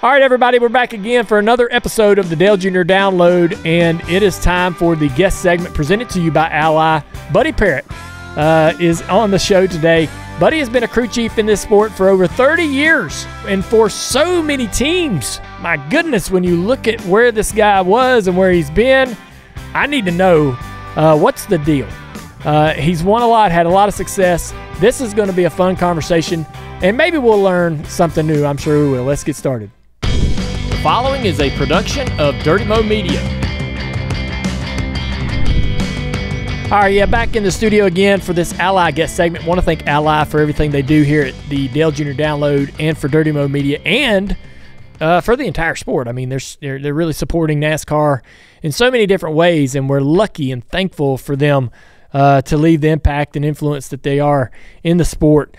All right, everybody, we're back again for another episode of the Dale Jr. Download, and it is time for the guest segment presented to you by Ally. Buddy Parrott is on the show today. Buddy has been a crew chief in this sport for over 30 years and for so many teams. My goodness, when you look at where this guy was and where he's been, I need to know what's the deal. He's won a lot, had a lot of success. This is going to be a fun conversation, and maybe we'll learn something new. I'm sure we will. Let's get started. The following is a production of Dirty Mo Media. All right, yeah, back in the studio again for this Ally guest segment. Want to thank Ally for everything they do here at the Dale Jr. Download and for Dirty Mo Media and for the entire sport. I mean, they're really supporting NASCAR in so many different ways, and we're lucky and thankful for them to leave the impact and influence that they are in the sport.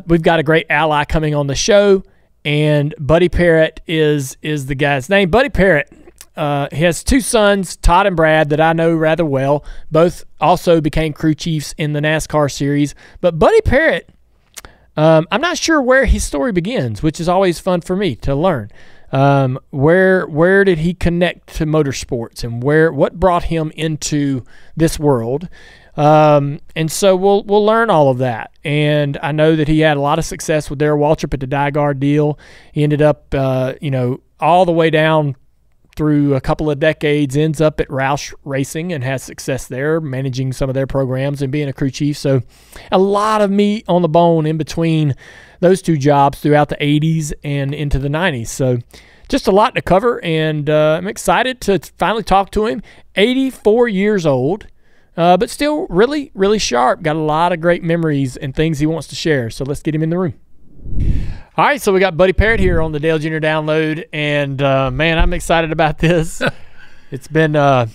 We've got a great ally coming on the show, and Buddy Parrott is the guy's name. Buddy Parrott, he has two sons, Todd and Brad, that I know rather well. Both also became crew chiefs in the NASCAR series. But Buddy Parrott, I'm not sure where his story begins, which is always fun for me to learn. Where did he connect to motorsports, and what brought him into this world? And so we'll learn all of that. And I know that he had a lot of success with Darrell Waltrip at the Dygar deal. He ended up, all the way down through a couple of decades, ends up at Roush Racing and has success there, managing some of their programs and being a crew chief. So a lot of meat on the bone in between those two jobs throughout the 80s and into the 90s. So just a lot to cover, and I'm excited to finally talk to him. 84 years old. But still really, really sharp. Got a lot of great memories and things he wants to share. So let's get him in the room. All right, so we got Buddy Parrott here on the Dale Jr. Download, and man, I'm excited about this. It's been a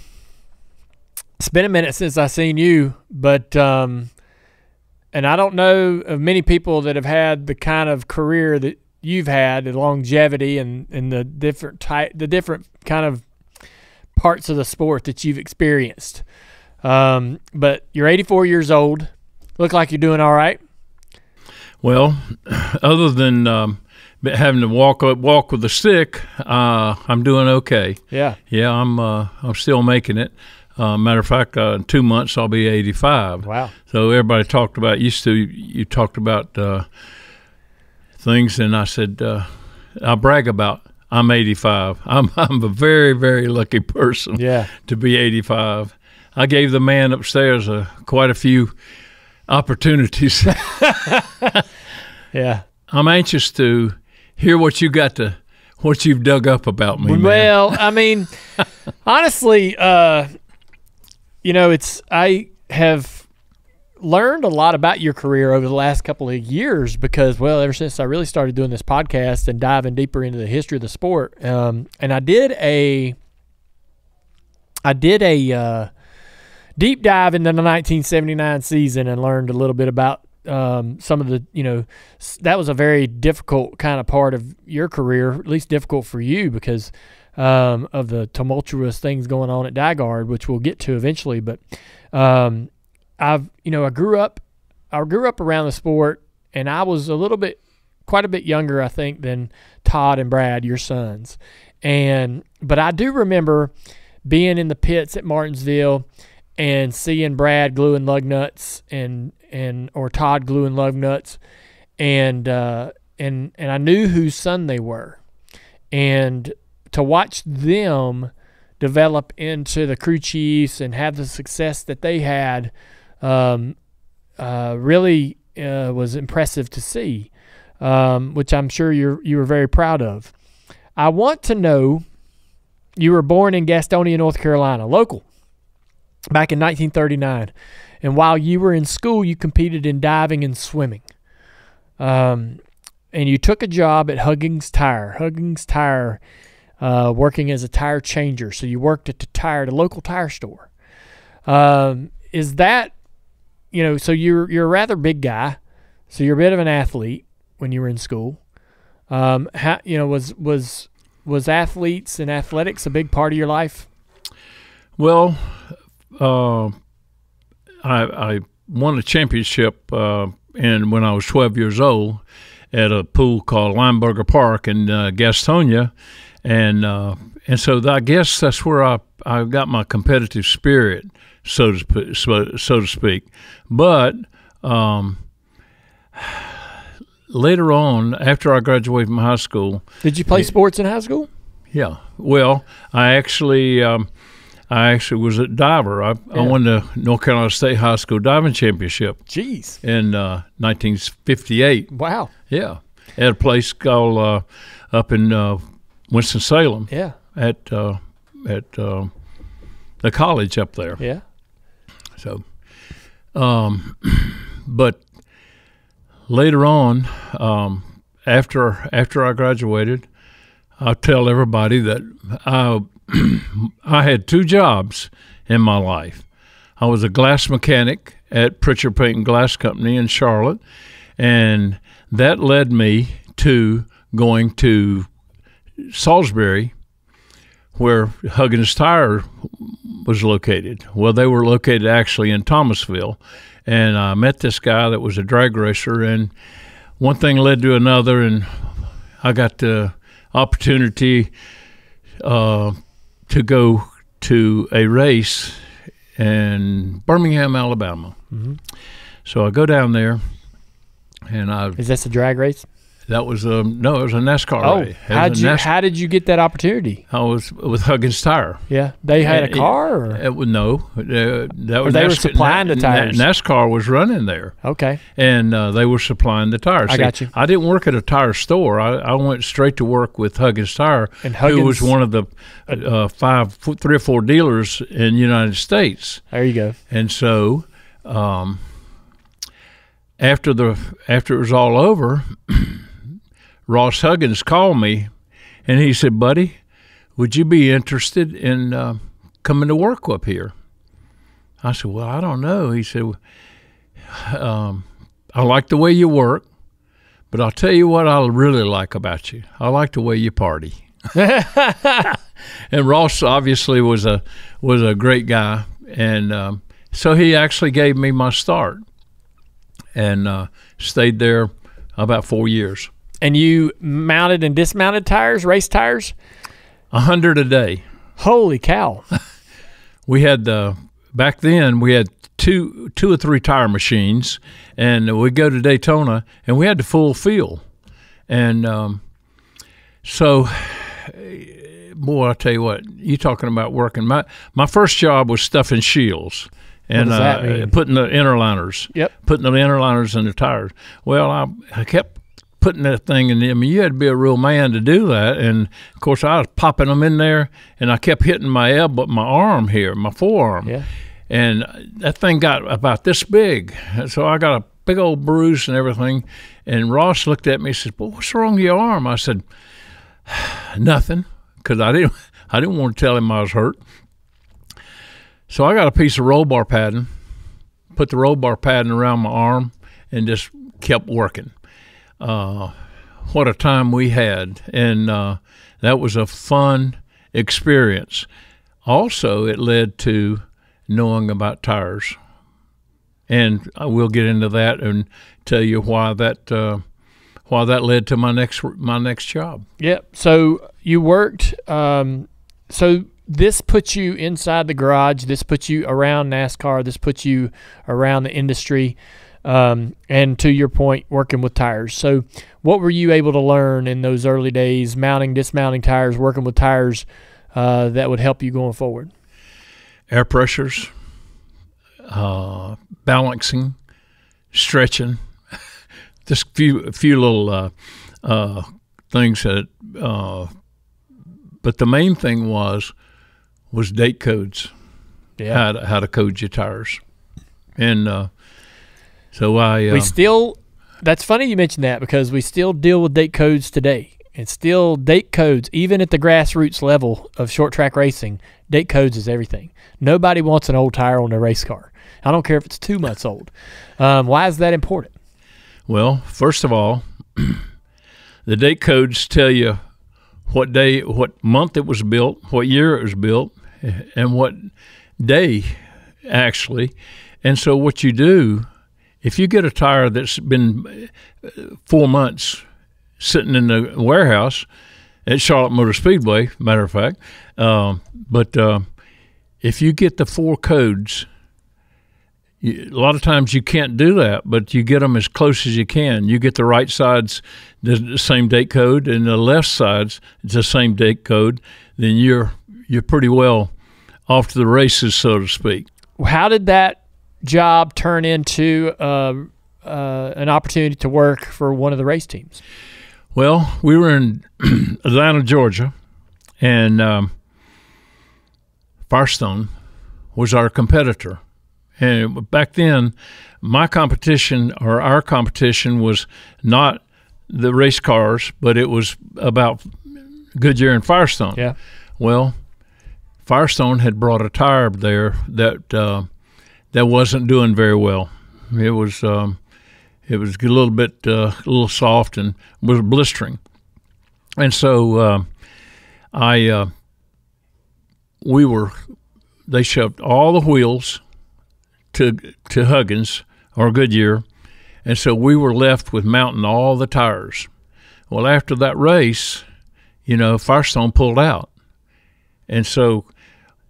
minute since I seen you, but and I don't know of many people that have had the kind of career that you've had, the longevity and the different kind of parts of the sport that you've experienced. But you're 84 years old. Look like you're doing all right. Well, other than having to walk with a stick, I'm doing okay. Yeah. Yeah, I'm still making it. Matter of fact, in 2 months I'll be 85. Wow. So everybody talked about you talked about things, and I said I brag about I'm 85. I'm a very, very lucky person. Yeah. To be 85. I gave the man upstairs quite a few opportunities. Yeah. I'm anxious to hear what you've dug up about me. Well, man. I mean, honestly, I have learned a lot about your career over the last couple of years because, well, ever since I really started doing this podcast and diving deeper into the history of the sport, and I did a deep dive into the 1979 season and learned a little bit about some of the, that was a very difficult kind of part of your career, at least difficult for you because of the tumultuous things going on at Dygar, which we'll get to eventually. But I grew up around the sport, and I was quite a bit younger, I think, than Todd and Brad, your sons. But I do remember being in the pits at Martinsville and seeing Brad gluing lug nuts or Todd gluing lug nuts, and I knew whose son they were, and to watch them develop into the crew chiefs and have the success that they had, really was impressive to see, which I'm sure you were very proud of. I want to know, you were born in Gastonia, North Carolina, local, back in 1939. And while you were in school, you competed in diving and swimming. And you took a job at Huggins Tire, working as a tire changer. So you worked at the local tire store. Is that, so you're a rather big guy, so you're a bit of an athlete when you were in school. Was athletes and athletics a big part of your life? Well, I won a championship when I was 12 years old, at a pool called Lineberger Park in Gastonia, and so I guess that's where I got my competitive spirit, so to speak. But later on, after I graduated from high school, did you play sports in high school? Yeah. Well, I actually was a diver. I won the North Carolina State High School Diving Championship. Jeez. In 1958. Wow. Yeah. At a place called up in Winston-Salem. Yeah. At the college up there. Yeah. So, but later on, after I graduated, I'll tell everybody that I had 2 jobs in my life. I was a glass mechanic at Pritchard Paint and Glass Company in Charlotte, and that led me to going to Salisbury, where Huggins Tire was located. Well, they were located actually in Thomasville, and I met this guy that was a drag racer, and one thing led to another, and I got the opportunity to go to a race in Birmingham, Alabama. Mm-hmm. So I go down there, and Is this a drag race? That was no, it was a NASCAR race. How did you get that opportunity? I was with Huggins Tire. Yeah, they had a car, or no, that was they were supplying the tires. NASCAR was running there. Okay, and they were supplying the tires. I got you. I didn't work at a tire store. I went straight to work with Huggins Tire, and Huggins, who was one of the 3 or 4 dealers in the United States. There you go. And so, after it was all over, Ross Huggins called me, and he said, "Buddy, would you be interested in coming to work up here?" I said, "Well, I don't know." He said, "I like the way you work, but I'll tell you what I really like about you. I like the way you party." And Ross obviously was a great guy, and so he actually gave me my start, and stayed there about 4 years. And you mounted and dismounted tires, race tires? 100 a day. Holy cow. We had back then we had two or three tire machines, and we'd go to Daytona, and we had the full field. And so, boy, I tell you what, you talking about working. My first job was stuffing shields. And what does that mean? Putting the interliners. Yep. Putting the interliners in the tires. Well, I kept putting that thing in. I mean, you had to be a real man to do that. And of course, I was popping them in there, and I kept hitting my elbow, my arm here, my forearm. Yeah. And that thing got about this big. So I got a big old bruise and everything. And Ross looked at me and said, "Well, what's wrong with your arm?" I said, "Nothing," because I didn't want to tell him I was hurt. So I got a piece of roll bar padding, put the roll bar padding around my arm, and just kept working. What a time we had, and that was a fun experience. Also, it led to knowing about tires, and I will get into that and tell you why that led to my next job. Yep. So you worked. So this puts you inside the garage. This puts you around NASCAR. This puts you around the industry. And to your point, working with tires. So what were you able to learn in those early days, mounting, dismounting tires, working with tires that would help you going forward? Air pressures, balancing, stretching, just a few little things that. But the main thing was date codes. Yeah. How to code your tires, and so we still. That's funny you mentioned that, because we still deal with date codes today. And still date codes, even at the grassroots level of short track racing, date codes is everything. Nobody wants an old tire on their race car. I don't care if it's 2 months old. Why is that important? Well, first of all, the date codes tell you what day, what month it was built, what year it was built, and what day, actually. And so what you do, if you get a tire that's been 4 months sitting in the warehouse at Charlotte Motor Speedway, matter of fact. But if you get the 4 codes, a lot of times you can't do that, but you get them as close as you can. You get the right sides the same date code, and the left sides the same date code, then you're pretty well off to the races, so to speak. How did that job turn into an opportunity to work for one of the race teams? Well, we were in Atlanta, Georgia, and Firestone was our competitor. And back then, my competition, or our competition, was not the race cars, but it was about Goodyear and Firestone. Yeah. Well, Firestone had brought a tire there that wasn't doing very well. It was a little bit a little soft and was blistering, and so they shoved all the wheels to Huggins or Goodyear, and so we were left with mounting all the tires. Well, after that race, Firestone pulled out, and so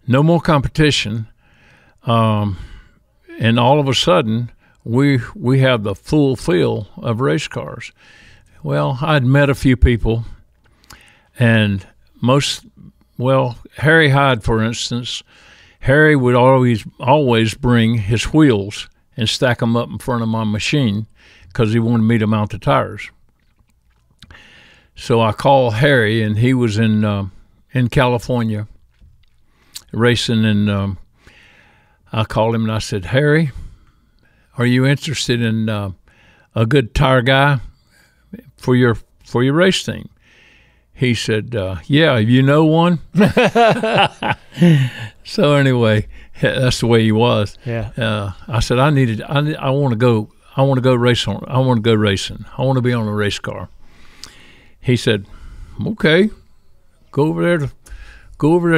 no more competition, and all of a sudden we have the full field of race cars. Well, I'd met a few people, and Harry Hyde, for instance. Harry would always bring his wheels and stack them up in front of my machine because he wanted me to mount the tires. So I called Harry, and he was in California racing, and I called him and I said, "Harry, are you interested in a good tire guy for your race team?" He said, "Yeah, you know one?" So anyway, that's the way he was. Yeah. I said, I want to go racing. I want to go racing. I want to be on a race car. He said, "Okay, go over there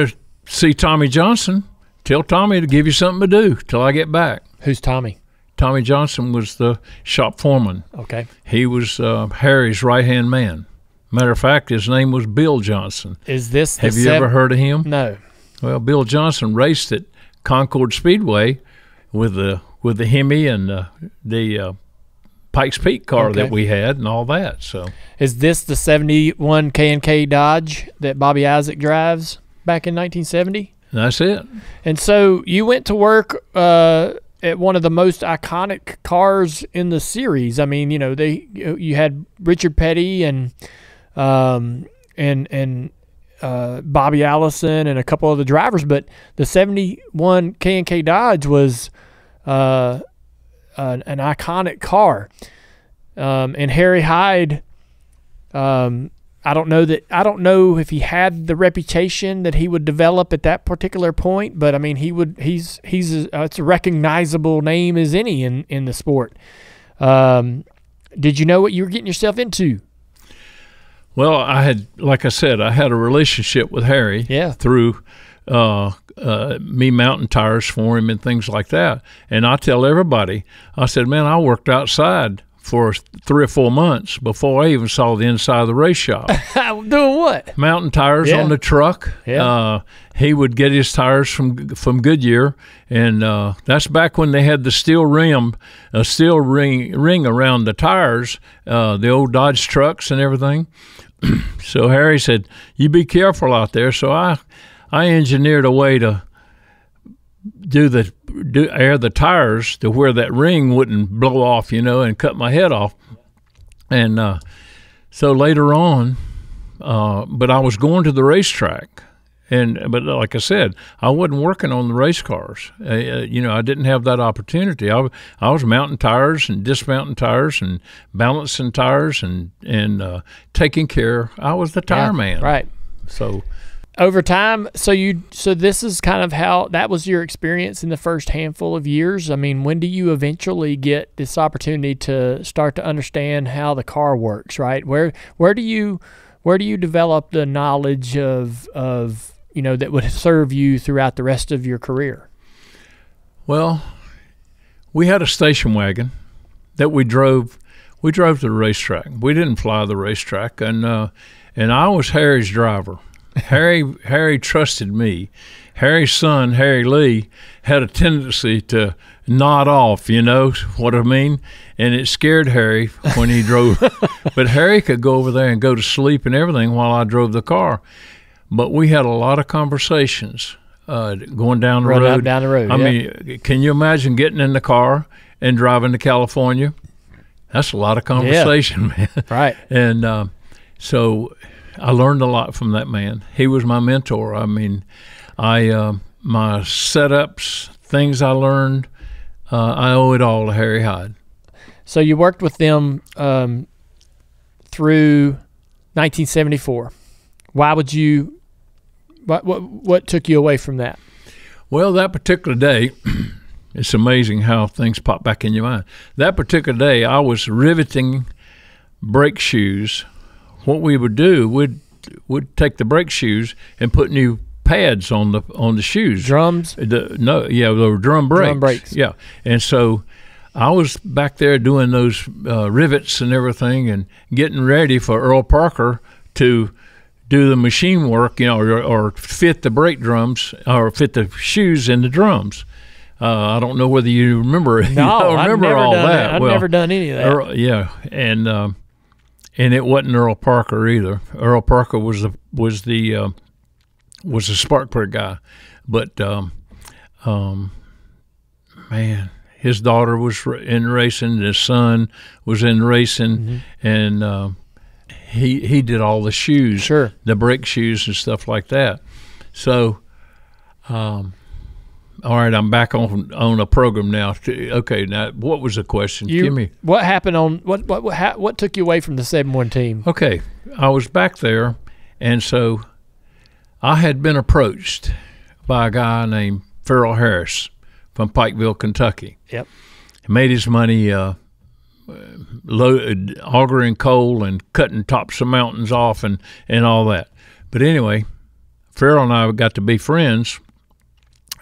to see Tommy Johnson. Tell Tommy to give you something to do till I get back." Who's Tommy? Tommy Johnson was the shop foreman. Okay. He was Harry's right-hand man. Matter of fact, his name was Bill Johnson. Is this Have you ever heard of him? No. Well, Bill Johnson raced at Concord Speedway with the Hemi and the Pikes Peak car that we had and all that. So, is this the 71 K&K Dodge that Bobby Isaac drives back in 1970? That's it. And so you went to work at one of the most iconic cars in the series. I mean, you had Richard Petty and Bobby Allison and a couple of the drivers, but the 71 K&K Dodge was an iconic car. And Harry Hyde, I don't know if he had the reputation that he would develop at that particular point, but I mean it's a recognizable name as any in the sport. Did you know what you were getting yourself into? Well, like I said, I had a relationship with Harry through me mounting tires for him and things like that. And I tell everybody, I said, man, I worked outside for 3 or 4 months before I even saw the inside of the race shop. Doing what? Mounting tires on the truck. Yeah. He would get his tires from Goodyear, and that's back when they had the steel ring around the tires, the old Dodge trucks and everything. So Harry said, "You be careful out there." So I engineered a way to air the tires to where that ring wouldn't blow off, and cut my head off. And so later on, but I was going to the racetrack, but like I said, I wasn't working on the race cars. I didn't have that opportunity. I was mounting tires and dismounting tires and balancing tires and taking care. I was the tire man. Right. So over time, so this is kind of how that was your experience in the first handful of years. I mean, when do you eventually get this opportunity to start to understand how the car works, right? Where do you develop the knowledge of that would serve you throughout the rest of your career? Well, we had a station wagon that we drove. we drove to the racetrack. We didn't fly the racetrack, and I was Harry's driver. Harry trusted me. Harry's son, Harry Lee, had a tendency to nod off, you know what I mean? And it scared Harry when he drove. But Harry could go over there and go to sleep and everything while I drove the car. But we had a lot of conversations going down the road. Down the road, I mean, can you imagine getting in the car and driving to California? That's a lot of conversation, man. Right. And so I learned a lot from that man. He was my mentor. I mean, my setups, things I learned, I owe it all to Harry Hyde. So you worked with them through 1974. Why would you? What took you away from that? Well, that particular day, it's amazing how things pop back in your mind. That particular day, I was riveting brake shoes. What we would do, we'd take the brake shoes and put new pads on the shoes. Drums? They were drum brakes. Drum brakes. Yeah, and so I was back there doing those rivets and everything, and getting ready for Earl Parker to do the machine work, you know, or fit the brake drums or fit the shoes in the drums. I don't know whether you remember. No, I've never done any of that. And it wasn't Earl Parker either. Earl Parker was the spark plug guy, but man, his daughter was in racing, his son was in racing, and he did all the shoes, sure, the brake shoes and stuff like that. So, all right, I'm back on a program now. Okay, now what was the question? Give me what happened on what took you away from the 7-1 team? Okay, I was back there, and so I had been approached by a guy named Farrell Harris from Pikeville, Kentucky. Yep, He made his money augering coal and cutting tops of mountains off and all that. But anyway, Farrell and I got to be friends,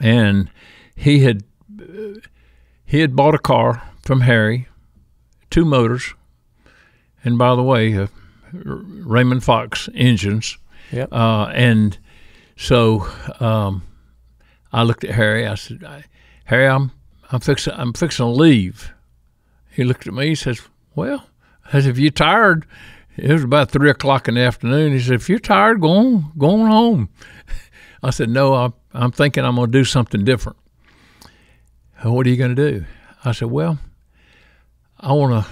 and he had bought a car from Harry, 2 motors, and by the way, Raymond Fox engines. Yep. And so I looked at Harry. I said, "Harry, I'm fixing to leave." He looked at me. He says, "Well," I said, "if you're tired," it was about 3 o'clock in the afternoon. He said, "If you're tired, go on home." I said, "No, I'm thinking I'm going to do something different." "What are you going to do?" I said, "Well, I'm going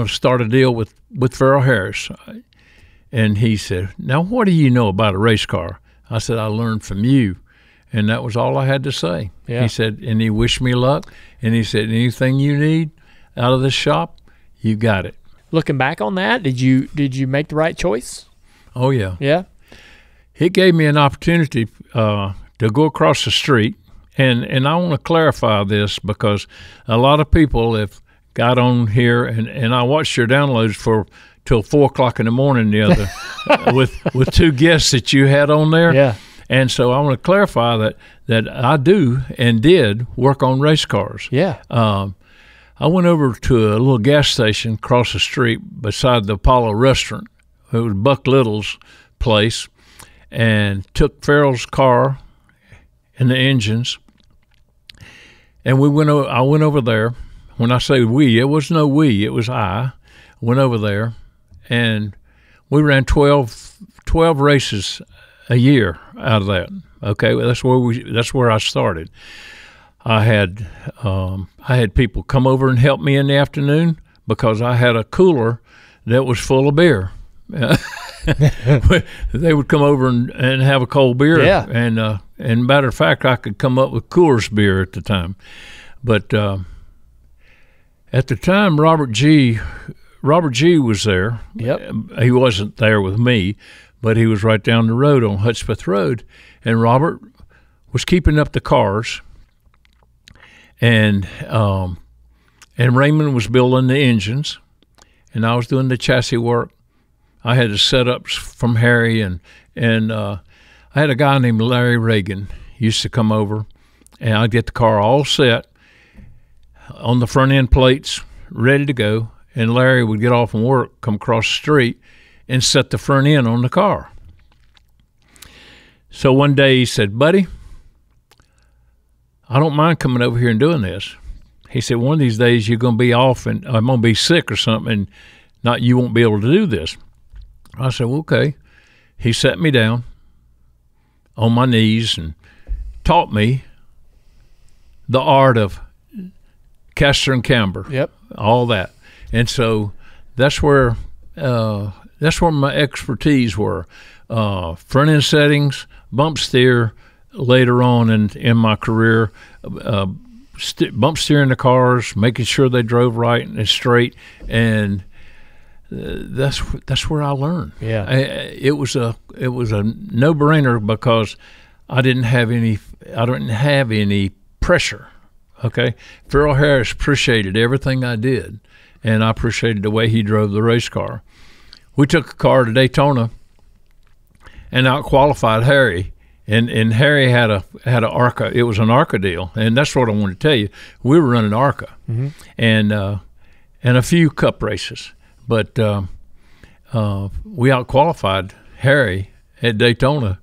to start a deal with Farrell Harris." And he said, "Now, what do you know about a race car?" I said, "I learned from you." And that was all I had to say. Yeah. He said, and he wished me luck. And he said, "Anything you need out of this shop, you got it." Looking back on that, did you make the right choice? Oh, yeah. Yeah. It gave me an opportunity to go across the street. And I want to clarify this because a lot of people have got on here, and I watched your downloads till 4 o'clock in the morning the other with 2 guests that you had on there. Yeah. And so I want to clarify that I do and did work on race cars. Yeah. I went over to a little gas station across the street beside the Apollo restaurant. It was Buck Little's place, and took Farrell's car and the engines. And I went over there. When I say we, it was no we, it was I. Went over there, and we ran 12 races a year out of that. Okay, well, that's where I started. I had people come over and help me in the afternoon because I had a cooler that was full of beer. They would come over and have a cold beer. Yeah. And matter of fact, I could come up with Coors beer at the time. But at the time, Robert G was there. Yep. He wasn't there with me, but he was right down the road on Hudspeth Road. And Robert was keeping up the cars. And Raymond was building the engines, and I was doing the chassis work. I had the setups from Harry, and I had a guy named Larry Reagan used to come over, and I'd get the car all set on the front end plates, ready to go, and Larry would get off from work, come across the street, and set the front end on the car. So one day he said, "Buddy, I don't mind coming over here and doing this." He said, "One of these days you're going to be off and I'm going to be sick or something, and you won't be able to do this." I said, "Well, okay." He sat me down on my knees and taught me the art of caster and camber. Yep. All that. And so that's where my expertise were. Front end settings, bump steer later on in my career, bump steering the cars, making sure they drove right and straight, and that's where I learned. Yeah, it was a no-brainer because I didn't have any pressure. Okay, Farrell Harris appreciated everything I did, and I appreciated the way he drove the race car. We took a car to Daytona and out-qualified Harry. And Harry had a ARCA. It was an ARCA deal, and that's what I wanted to tell you. We were running ARCA, and a few Cup races, but we out-qualified Harry at Daytona.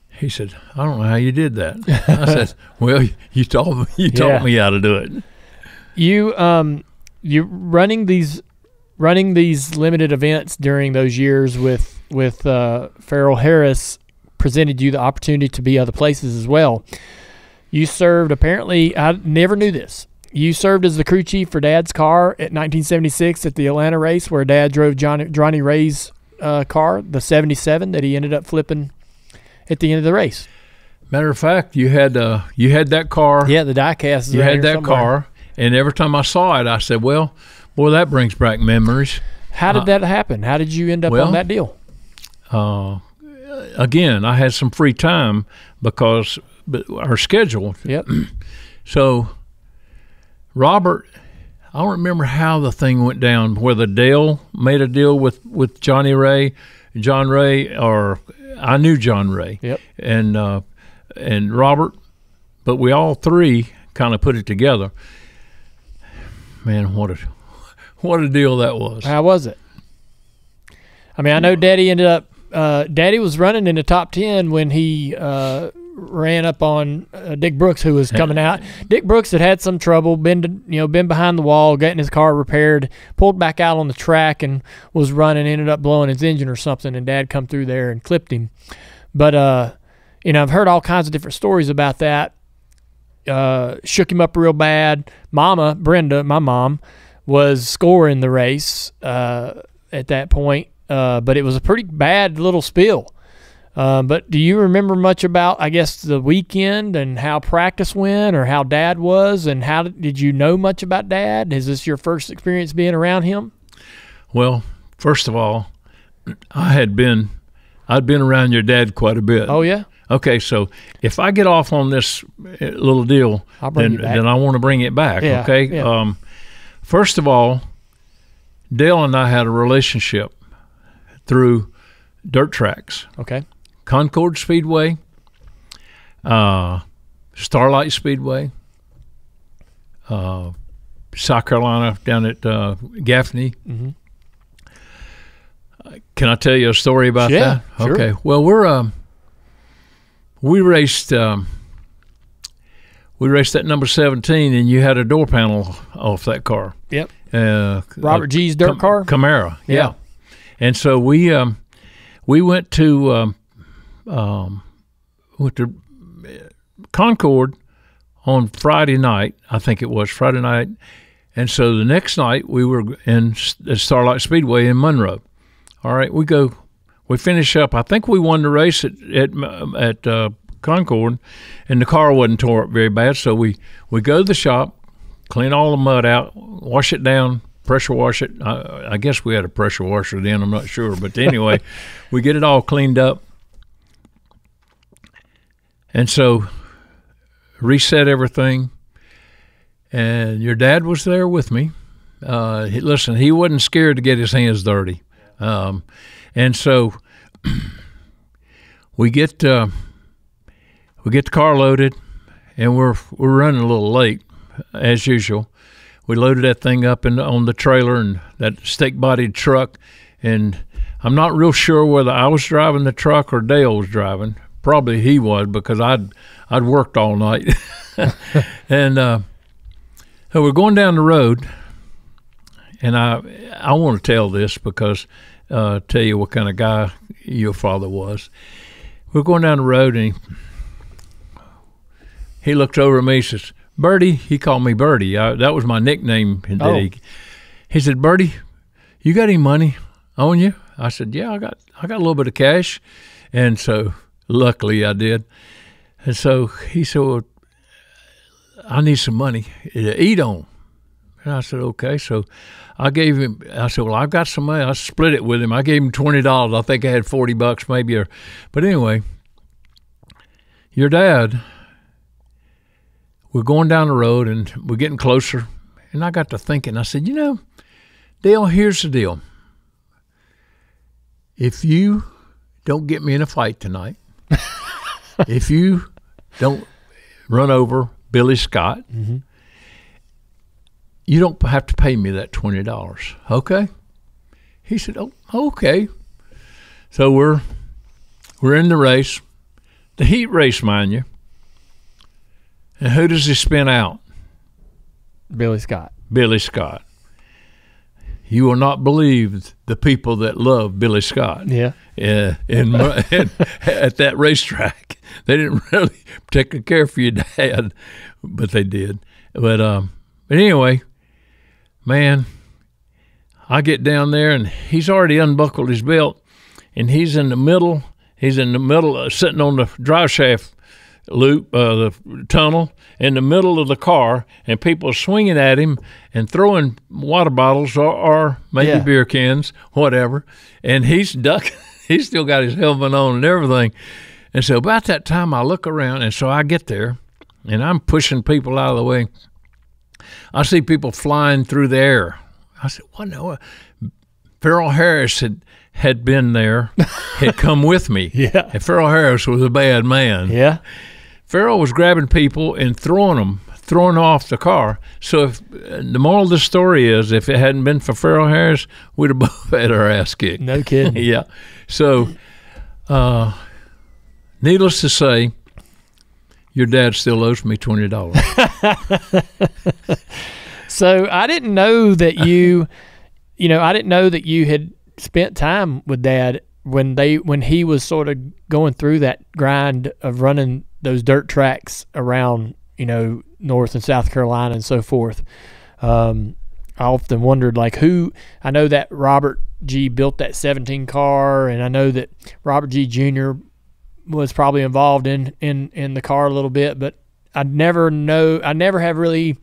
He said, "I don't know how you did that." I said, "Well, you taught me how to do it." You running these limited events during those years with Farrell Harris presented you the opportunity to be other places as well. You served, apparently, I never knew this. You served as the crew chief for Dad's car at 1976 at the Atlanta race where Dad drove Johnny Ray's car, the 77 that he ended up flipping at the end of the race. Matter of fact, you had that car. Yeah, the diecast. You had that car, and every time I saw it, I said, "Well, boy, that brings back memories." How did that happen? How did you end up on that deal? Again, I had some free time because our schedule. Yep. So, Robert, I don't remember how the thing went down, whether Dale made a deal with John Ray, or I knew John Ray. Yep. And Robert, but we all three kind of put it together. Man, what a deal that was. How was it? I mean, I know Daddy ended up. Daddy was running in the top 10 when he ran up on Dick Brooks, who was coming out. Dick Brooks had some trouble, been behind the wall, getting his car repaired, pulled back out on the track and was running, ended up blowing his engine or something, and Dad come through there and clipped him. But I've heard all kinds of different stories about that. Shook him up real bad. Mama, Brenda, my mom, was scoring the race at that point. But it was a pretty bad little spill. But do you remember much about, I guess, the weekend and how practice went or how Dad was, and how did you know much about Dad? Is this your first experience being around him? Well, first of all, I'd been around your dad quite a bit. Oh, yeah? Okay, so if I get off on this little deal, then I want to bring it back, yeah, okay? Yeah. First of all, Dale and I had a relationship through dirt tracks. Okay. Concord Speedway, Starlight Speedway, South Carolina down at Gaffney. Mm-hmm. Can I tell you a story about that? Sure. Okay. Well, we raced that number 17, and you had a door panel off that car. Yep. Robert G's dirt car? Camaro. Yeah. And so we went to Concord on Friday night. I think it was Friday night. And so the next night we were in Starlight Speedway in Monroe. All right, we finish up. I think we won the race at Concord, and the car wasn't tore up very bad. So we go to the shop, clean all the mud out, wash it down, pressure wash it. I guess we had a pressure washer then. I'm not sure, but anyway, we get it all cleaned up, and so reset everything. And your dad was there with me. Listen, he wasn't scared to get his hands dirty. And so we get the car loaded, and we're running a little late as usual. we loaded that thing up on the trailer and that stake-bodied truck, and I'm not real sure whether I was driving the truck or Dale was driving. Probably he was, because I'd worked all night. And so we're going down the road, and I want to tell this because tell you what kind of guy your father was. We're going down the road, and he looked over at me and says, "Bertie," he called me Bertie. That was my nickname. He said, "Bertie, you got any money on you?" I said, "Yeah, I got a little bit of cash." And so luckily I did. And so he said, "Well, I need some money to eat on." And I said, "Okay." So I said, "Well, I've got some money." I split it with him. I gave him $20. I think I had $40 maybe. But anyway, your dad, we're going down the road and we're getting closer. And I got to thinking, I said, Dale, here's the deal. If you don't get me in a fight tonight, if you don't run over Billy Scott, mm-hmm. you don't have to pay me that $20. Okay? He said, "Oh, okay." So we're in the race, the heat race, mind you. And who does he spin out? Billy Scott. Billy Scott. You will not believe the people that love Billy Scott. Yeah. And at that racetrack, they didn't really take good care for your dad, but they did. But anyway, man, I get down there and he's already unbuckled his belt, and he's in the middle. He's in the middle, sitting on the drive shaft loop, the tunnel, in the middle of the car, and people are swinging at him and throwing water bottles or maybe beer cans, whatever. And he's ducking. He's still got his helmet on and everything. And so about that time, I look around, and so I get there, and I'm pushing people out of the way. I see people flying through the air. I said, "What no?" Farrell Harris had been there, had come with me. Yeah. And Farrell Harris was a bad man. Yeah. Farrell was grabbing people and throwing them off the car. So if the moral of the story is, if it hadn't been for Farrell Harris, we'd have both had our ass kicked. No kidding. Yeah. So, needless to say, your dad still owes me $20. So I didn't know that I didn't know that you had spent time with Dad when he was sort of going through that grind of running those dirt tracks around, North and South Carolina and so forth. I often wondered, I know that Robert G built that 17 car, and I know that Robert G Jr was probably involved in the car a little bit, but I never have really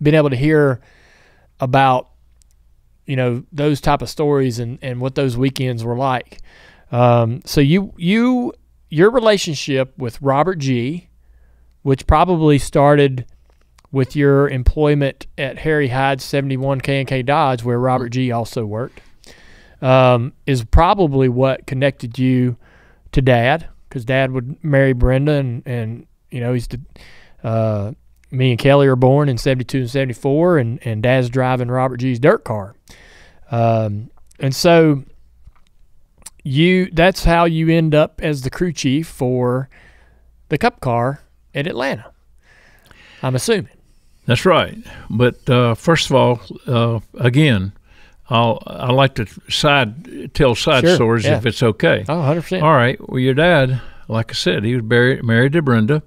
been able to hear about, those type of stories and what those weekends were like. So your relationship with Robert G, which probably started with your employment at Harry Hyde's 71 K&K Dodge, where Robert G also worked, is probably what connected you to Dad, because Dad would marry Brenda, and me and Kelly are born in 72 and 74, and Dad's driving Robert G's dirt car. And so that's how you end up as the crew chief for the Cup car at Atlanta, I'm assuming. That's right. But first of all, again, I like to tell side stories if it's okay. Oh, 100%. All right. Well, your dad, like I said, he was married to Brenda.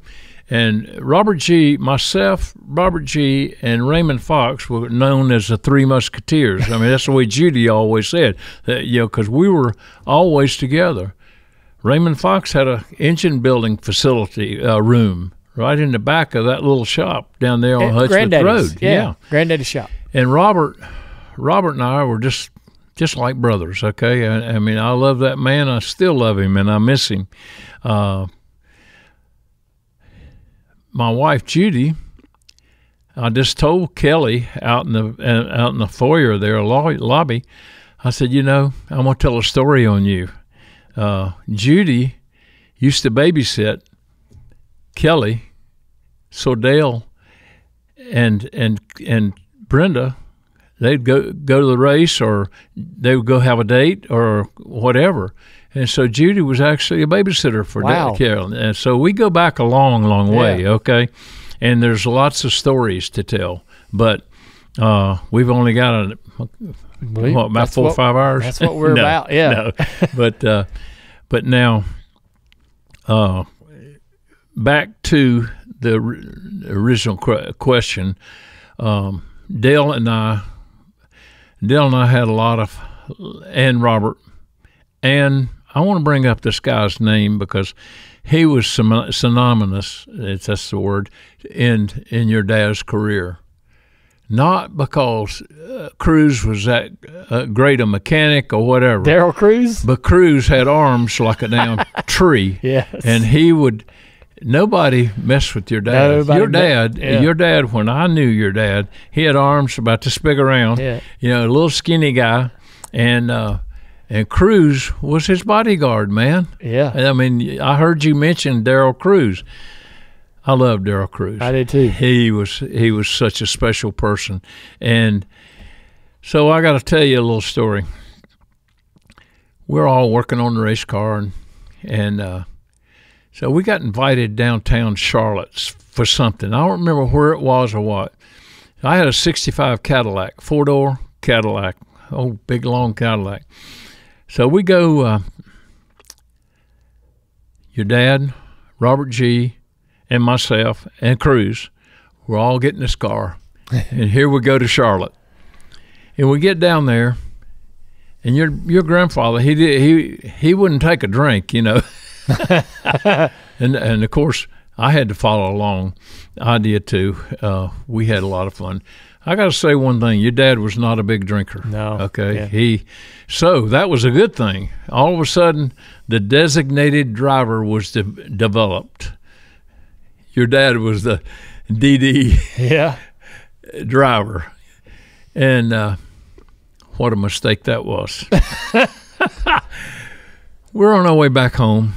And Robert G, and Raymond Fox were known as the Three Musketeers. I mean, that's the way Judy always said, that, because we were always together. Raymond Fox had a engine building facility room right in the back of that little shop down there on Hutchins Road. Yeah, Granddaddy's shop. And Robert and I were just like brothers, okay? I mean, I love that man. I still love him, and I miss him. My wife Judy, I just told Kelly out in the foyer there, lobby. I said, I'm gonna tell a story on you. Judy used to babysit Kelly, so Dale and Brenda, they'd go to the race, or they would go have a date or whatever. And so Judy was actually a babysitter for Carolyn. And so we go back a long, long way, okay? And there's lots of stories to tell. But we've only got about 4 or 5 hours? That's what we're about, yeah. No. But now, back to the original question, Dale and I had a lot of, and Robert, and I want to bring up this guy's name because he was synonymous, that's the word, in your dad's career. Not because Cruz was that great a mechanic or whatever. Darryl Cruz? But Cruz had arms like a damn tree. Yes. And nobody messed with your dad. Your dad, when I knew your dad, he had arms about this big around, a little skinny guy. And Cruz was his bodyguard, man. Yeah. I mean, I heard you mention Darryl Cruz. I love Darryl Cruz. I did too. He was such a special person. And so I got to tell you a little story. We're all working on the race car, and so we got invited downtown Charlotte for something. I don't remember where it was or what. I had a 65 Cadillac, 4-door Cadillac, big, long Cadillac. So we go, your dad, Robert G., and myself and Cruz, we're all getting this car, and here we go to Charlotte, and we get down there, and your grandfather, he wouldn't take a drink, and of course I had to follow along. I did too. We had a lot of fun. I got to say one thing: your dad was not a big drinker. No. Okay. Yeah. So that was a good thing. All of a sudden, the designated driver was developed. Your dad was the DD driver. And what a mistake that was. We're on our way back home.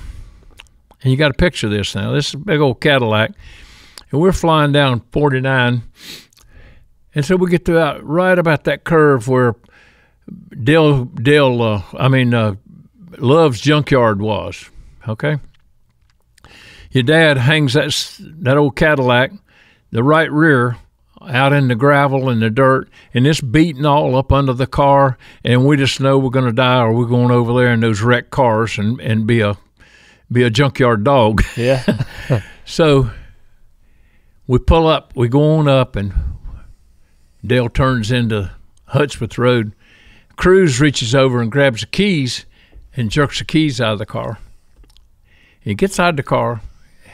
And you got to picture this now. This is a big old Cadillac. And we're flying down 49. And so we get to right about that curve where Love's Junkyard was. Okay? Your dad hangs that old Cadillac, the right rear, out in the gravel and the dirt, and it's beating all up under the car, and we just know we're going to die, or we're going over there in those wrecked cars and be a junkyard dog. Yeah. So we pull up, we go on up, and Dale turns into Hudspeth Road. Cruz reaches over and grabs the keys and jerks the keys out of the car. He gets out of the car.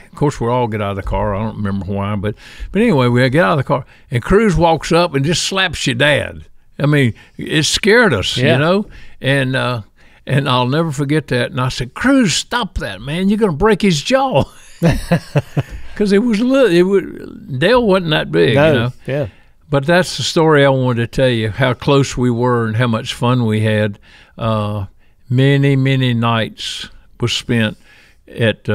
Of course, we all get out of the car. I don't remember why, but anyway, we get out of the car, and Cruz walks up and just slaps your dad. I mean, it scared us, and I'll never forget that. And I said, Cruz, stop that, man! You're gonna break his jaw, because it was Dale wasn't that big, Yeah. But that's the story I wanted to tell you: how close we were and how much fun we had. Many, many nights was spent at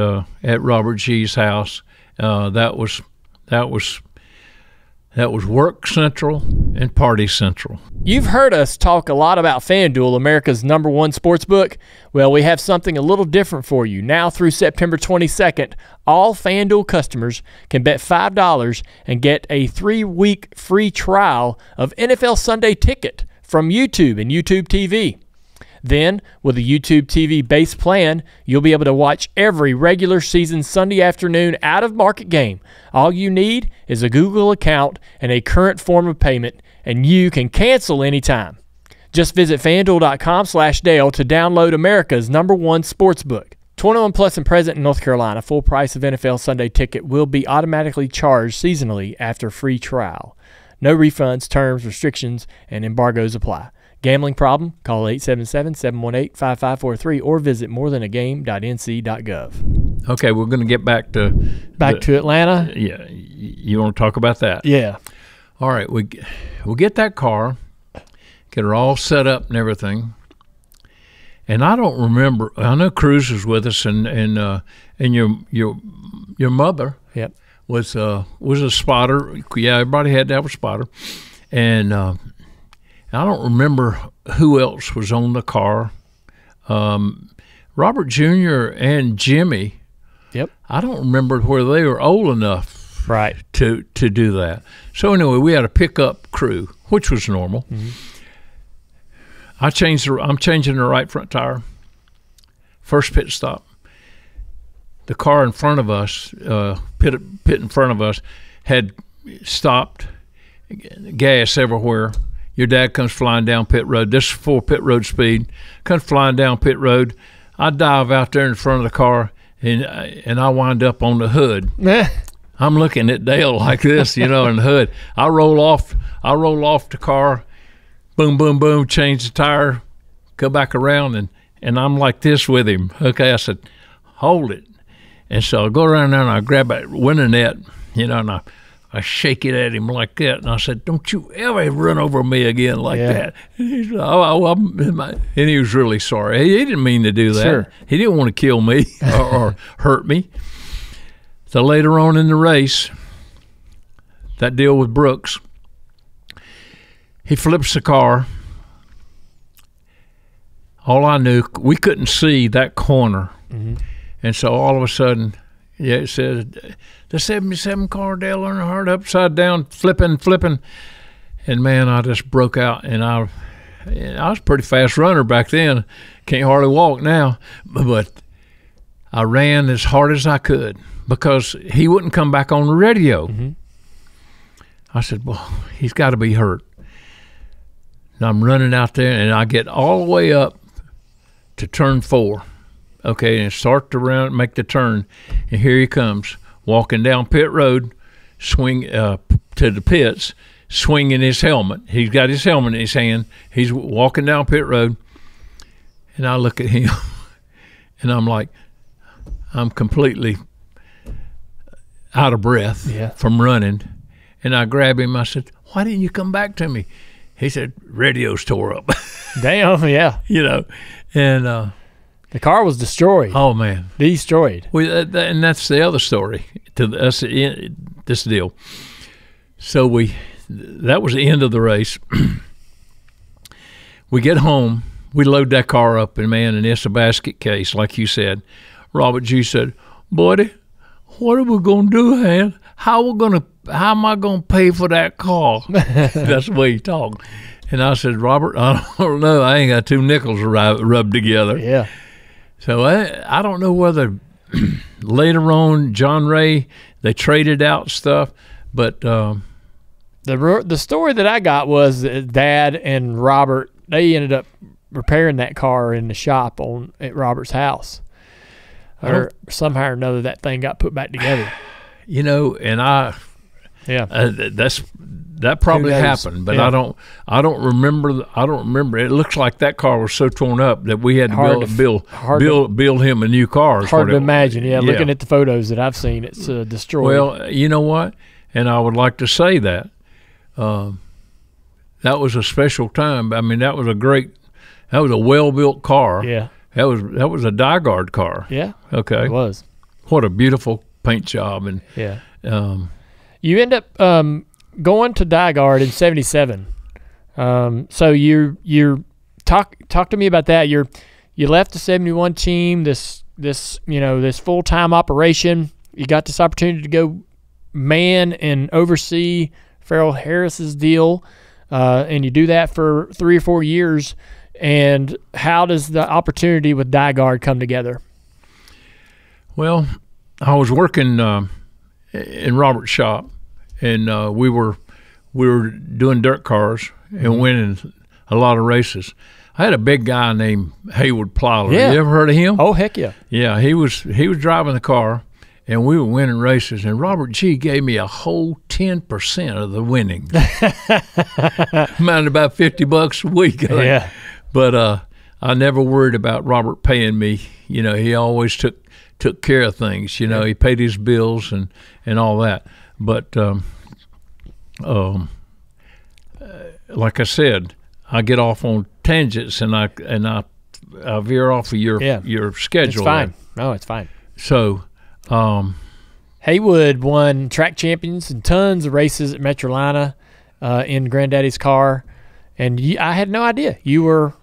Robert G's house. That was work central and party central. You've heard us talk a lot about FanDuel, America's #1 sportsbook. Well, we have something a little different for you. Now through September 22nd, all FanDuel customers can bet $5 and get a 3-week free trial of NFL Sunday Ticket from YouTube and YouTube TV. Then, with a YouTube TV base plan, you'll be able to watch every regular season Sunday afternoon out-of-market game. All you need is a Google account and a current form of payment, and you can cancel anytime. Just visit FanDuel.com/Dale to download America's #1 sportsbook. 21 plus and present in North Carolina. Full price of NFL Sunday Ticket will be automatically charged seasonally after free trial. No refunds, terms, restrictions, and embargoes apply. Gambling problem? Call 877-718-5543 or visit morethanagame.nc.gov. Okay, we're going to get back to Atlanta. Yeah, you want to talk about that? Yeah. All right, we'll get that car, get her all set up and everything. And I don't remember. I know Cruz was with us, and your mother Yep. was a spotter. Yeah, everybody had to have a spotter. And I don't remember who else was on the car. Robert Jr. and Jimmy. Yep. I don't remember where they were old enough to do that. So anyway, we had a pickup crew, which was normal. I'm changing the right front tire. First pit stop. The car in front of us, pit in front of us, had stopped. Gas everywhere. Your dad comes flying down pit road. This is full pit road speed. Comes flying down pit road. I dive out there in front of the car, and I wind up on the hood. I'm looking at Dale like this, in the hood. I roll off the car. Boom, boom, boom. Change the tire. Go back around, and I'm like this with him. Okay, I said, hold it. And so I go around there and I grab that window net, and I shake it at him like that, and I said, "Don't you ever run over me again like that." And he said, and he was really sorry. He didn't mean to do that. Sure. He didn't want to kill me or hurt me. So later on in the race, that deal with Brooks, he flips the car. All I knew, we couldn't see that corner. And so all of a sudden, it said, the 77 car, Dale Earnhardt, upside down, flipping. And, man, I just broke out. And I was a pretty fast runner back then. Can't hardly walk now. But I ran as hard as I could because he wouldn't come back on the radio. I said, well, he's got to be hurt. And I'm running out there, and I get all the way up to turn 4. Okay, and start to make the turn, and here he comes, walking down pit road, swing to the pits, swinging his helmet. He's got his helmet in his hand. He's walking down pit road, and I look at him, and I'm like, I'm completely out of breath from running, and I grab him. I said, why didn't you come back to me? He said, radio's tore up. Damn, yeah. And the car was destroyed. Oh, man. Destroyed. And that's the other story to us in this deal. So that was the end of the race. We get home. We load that car up, and, man, and it's a basket case, like you said. Robert G. said, buddy, what are we going to do, man? How am I going to pay for that car? That's the way he talked. And I said, Robert, I don't know. I ain't got 2 nickels rubbed together. Yeah. So I don't know whether later on John Ray, they traded out stuff, but the story that I got was that Dad and Robert, they ended up repairing that car in the shop at Robert's house, or somehow or another that thing got put back together. And that probably happened, but I don't remember. It looks like that car was so torn up that we had to build him a new car. Hard to imagine. Looking at the photos that I've seen, it's destroyed. Well, you know what? And I would like to say that that was a special time. I mean, that was a well-built car. Yeah. That was a DieGuard car. Yeah. Okay. It was. What a beautiful paint job. And you end up going to DieGuard in '77. So you talk to me about that. You left the '71 team. This full-time operation. You got this opportunity to go man and oversee Farrell Harris's deal, and you do that for 3 or 4 years. And how does the opportunity with DieGuard come together? Well, I was working in Robert's shop, and we were doing dirt cars and winning a lot of races. I had a big guy named Haywood Plyler. Yeah. You ever heard of him? Oh, heck yeah. Yeah, he was driving the car, and we were winning races, and Robert G. gave me a whole 10% of the winning. Amounted about $50 a week. Yeah. But I never worried about Robert paying me. He always took care of things. He paid his bills and all that. But like I said, I get off on tangents and I veer off of your schedule. It's fine. No, it's fine. So Haywood won track champions and tons of races at Metrolina, in Granddaddy's car, and I had no idea you were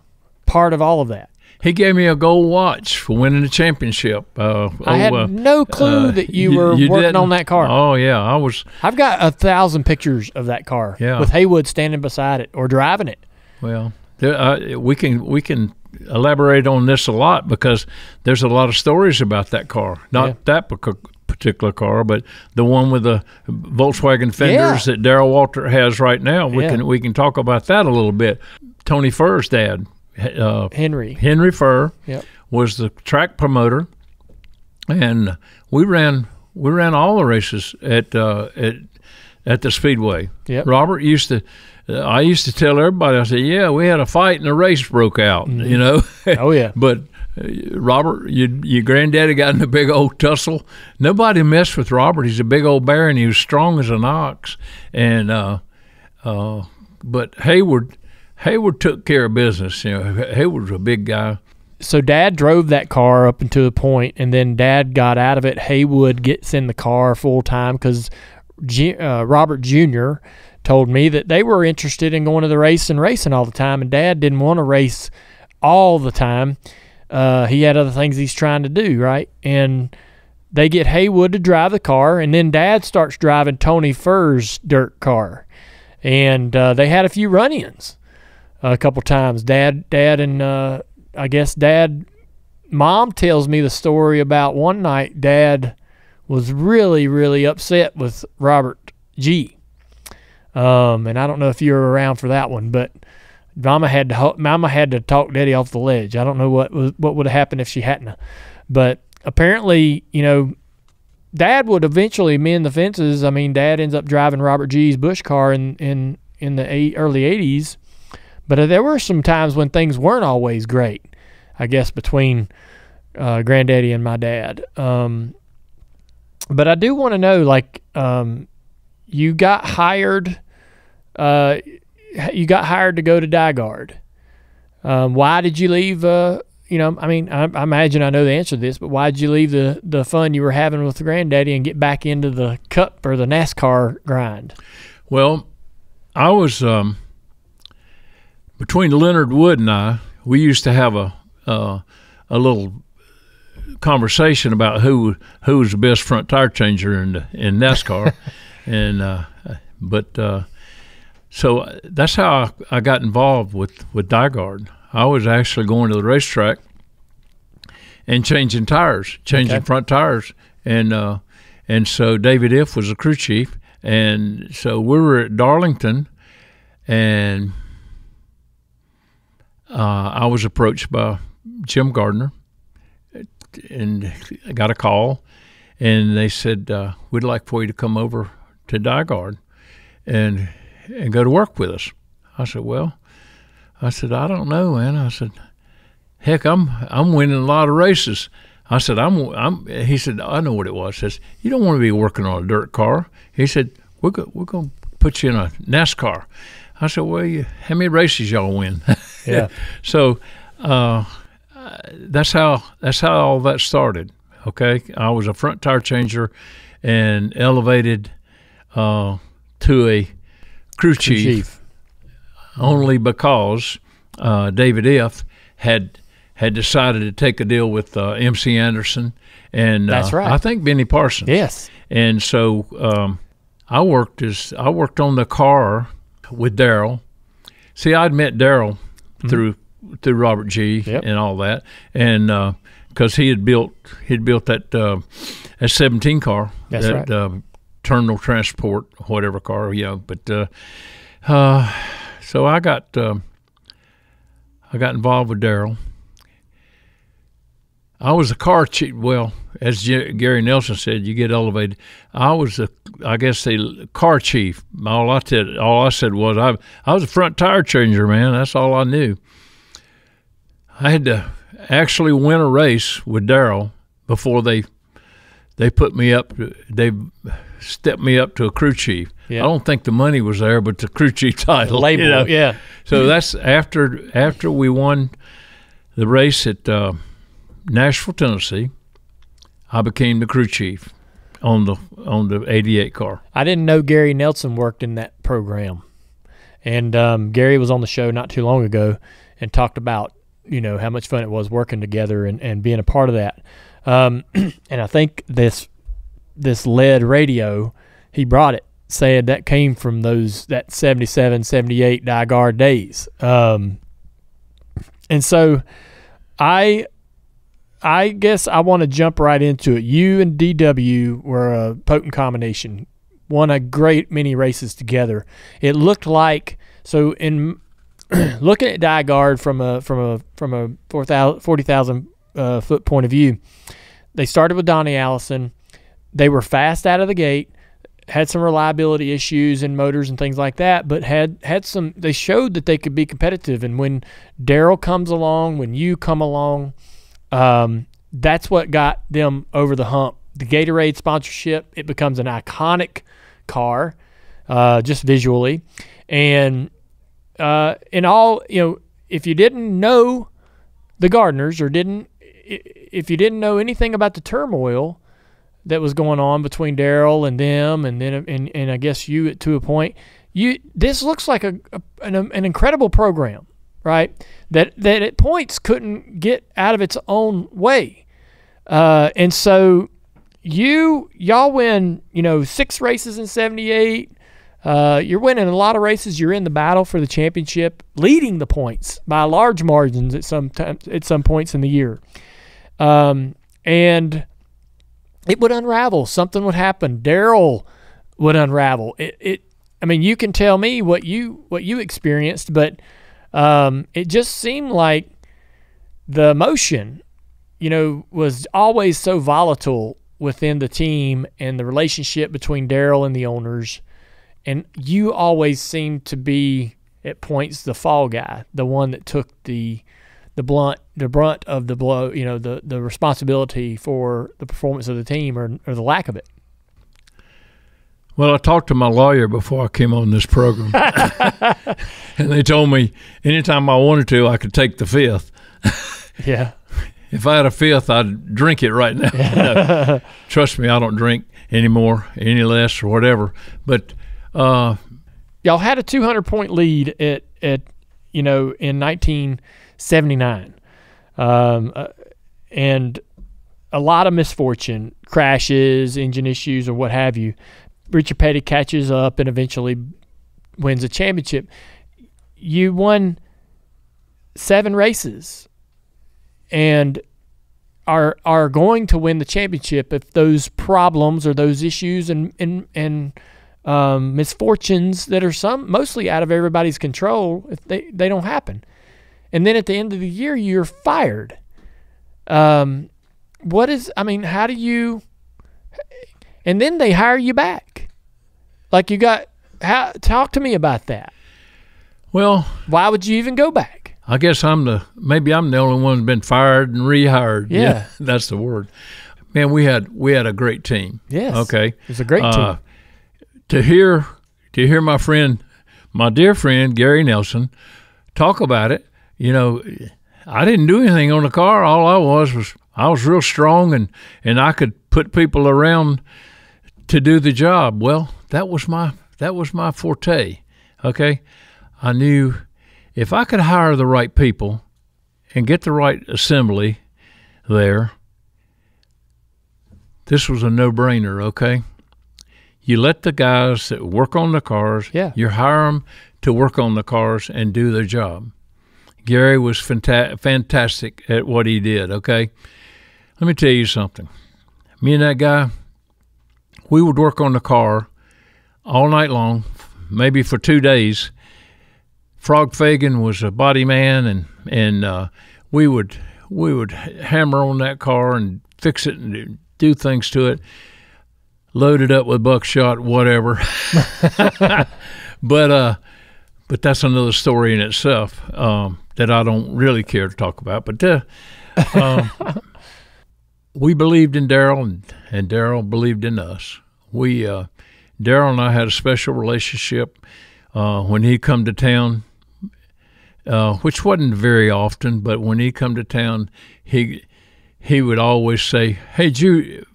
part of all of that. He gave me a gold watch for winning the championship. I had no clue that you were working on that car. Oh yeah, I was. I've got 1,000 pictures of that car with Haywood standing beside it or driving it. Well, we can elaborate on this a lot because there's a lot of stories about that car. Not that particular car, but the one with the Volkswagen fenders that Darrell Walter has right now. We can talk about that a little bit. Tony Furr's dad. Henry Furr was the track promoter, and we ran all the races at the Speedway. Robert I used to tell everybody, I said, yeah, we had a fight and a race broke out, you know. Oh yeah. But Robert, your granddaddy got in a big old tussle. Nobody messed with Robert. He's a big old bear and he was strong as an ox. And but Hayward took care of business. You know, Hayward was a big guy. So Dad drove that car up until a point, and then Dad got out of it. Haywood gets in the car full time because Robert Jr. told me that they were interested in going to the race and racing all the time, and Dad didn't want to race all the time. He had other things he's trying to do, right? And they get Haywood to drive the car, and then Dad starts driving Tony Furr's dirt car. And they had a few run-ins a couple times. Dad and I guess Mom tells me the story about one night Dad was really, really upset with Robert G. And I don't know if you were around for that one, but Mama had to talk Daddy off the ledge. I don't know what would have happened if she hadn't. But apparently, you know, Dad would eventually mend the fences. I mean, Dad ends up driving Robert G's Busch car in the early 80s. But there were some times when things weren't always great, I guess, between Granddaddy and my dad. But I do want to know, like, you got hired. You got hired to go to DiGard. Why did you leave? I mean, I imagine I know the answer to this, but why did you leave the fun you were having with Granddaddy and get back into the Cup or the NASCAR grind? Well, I was between Leonard Wood and I. We used to have a little conversation about who was the best front tire changer in NASCAR, and so that's how I got involved with DiGard. I was actually going to the racetrack and changing front tires, and so David Iff was the crew chief, and so we were at Darlington, and I was approached by Jim Gardner, and I got a call, and they said, we'd like for you to come over to DiGard and go to work with us. I said, I don't know, man. I said, heck, I'm winning a lot of races. I said, he said, I know what it was. He says, you don't want to be working on a dirt car. He said, we're going to put you in a NASCAR. I said, well, how many races y'all win? Yeah. So that's how all that started. Okay, I was a front tire changer and elevated to a crew chief only because David Iff had decided to take a deal with MC Anderson and that's right. I think Benny Parsons. Yes. And so I worked on the car with Darrell. See, I'd met Darrell through Robert G and all that, and because he had built that 17 car, that's that right. Terminal Transport whatever car, you know. But so I got involved with Darrell. I was a car chief. Well, as Gary Nelson said, you get elevated. I was I guess the car chief. All I said was I was a front tire changer, man. That's all I knew. I had to actually win a race with Darrell before they put me up. They stepped me up to a crew chief. Yeah. I don't think the money was there, but the crew chief title, label, you know? Yeah. So that's after we won the race at Nashville, Tennessee. I became the crew chief on the 88 car. I didn't know Gary Nelson worked in that program. And Gary was on the show not too long ago and talked about, how much fun it was working together and being a part of that. And I think this lead radio, he brought it, said that came from that 77, 78 DiGard days. And so I guess I want to jump right into it. You and DW were a potent combination, won a great many races together. It looked like, so in looking at DiGard from a 40,000 foot point of view, they started with Donnie Allison. They were fast out of the gate, had some reliability issues in motors and things like that, but had some. They showed that they could be competitive. And when Darrell comes along, when you come along, that's what got them over the hump. The Gatorade sponsorship, it becomes an iconic car, just visually, and in all, if you didn't know the Gardners or if you didn't know anything about the turmoil that was going on between Darrell and them, and then and I guess you to a point, this looks like an incredible program, right? That at points couldn't get out of its own way, and so y'all win 6 races in 78. You're winning a lot of races. You're in the battle for the championship, leading the points by large margins at some points in the year. And it would unravel. Something would happen. Darrell would unravel. I mean, you can tell me what you experienced, but it just seemed like the emotion, was always so volatile within the team and the relationship between Darrell and the owners. And you always seemed to be, at points, the fall guy, the one that took the brunt of the blow, the responsibility for the performance of the team or the lack of it. Well, I talked to my lawyer before I came on this program, and they told me anytime I wanted to, I could take the fifth. Yeah. If I had a fifth, I'd drink it right now. No, trust me, I don't drink anymore, any less or whatever. But y'all had a 200-point lead in 1979, and a lot of misfortune, crashes, engine issues, or what have you. Richard Petty catches up and eventually wins a championship. You won 7 races and are going to win the championship if those problems or those issues and misfortunes that are mostly out of everybody's control, if they don't happen. And then at the end of the year, you're fired. How do you, and then they hire you back. Talk to me about that. Well, why would you even go back? I guess maybe I'm the only one who's been fired and rehired. Yeah. That's the word. Man, we had a great team. Yes. Okay. It was a great team. To hear my dear friend Gary Nelson talk about it, I didn't do anything on the car. All I was real strong and I could put people around to do the job. Well, that was my forte. Okay. I knew if I could hire the right people and get the right assembly there, this was a no-brainer, okay? You let the guys that work on the cars, you hire them to work on the cars and do their job. Gary was fantastic at what he did, okay? Let me tell you something. Me and that guy, we would work on the car all night long, maybe for 2 days. Frog Fagan was a body man, and we would hammer on that car and fix it and do things to it, load it up with buckshot, whatever. But that's another story in itself that I don't really care to talk about. But we believed in Darrell, and Darrell believed in us. Darrell and I had a special relationship when he come to town. Which wasn't very often, but when he come to town, he would always say, "Hey, Judy,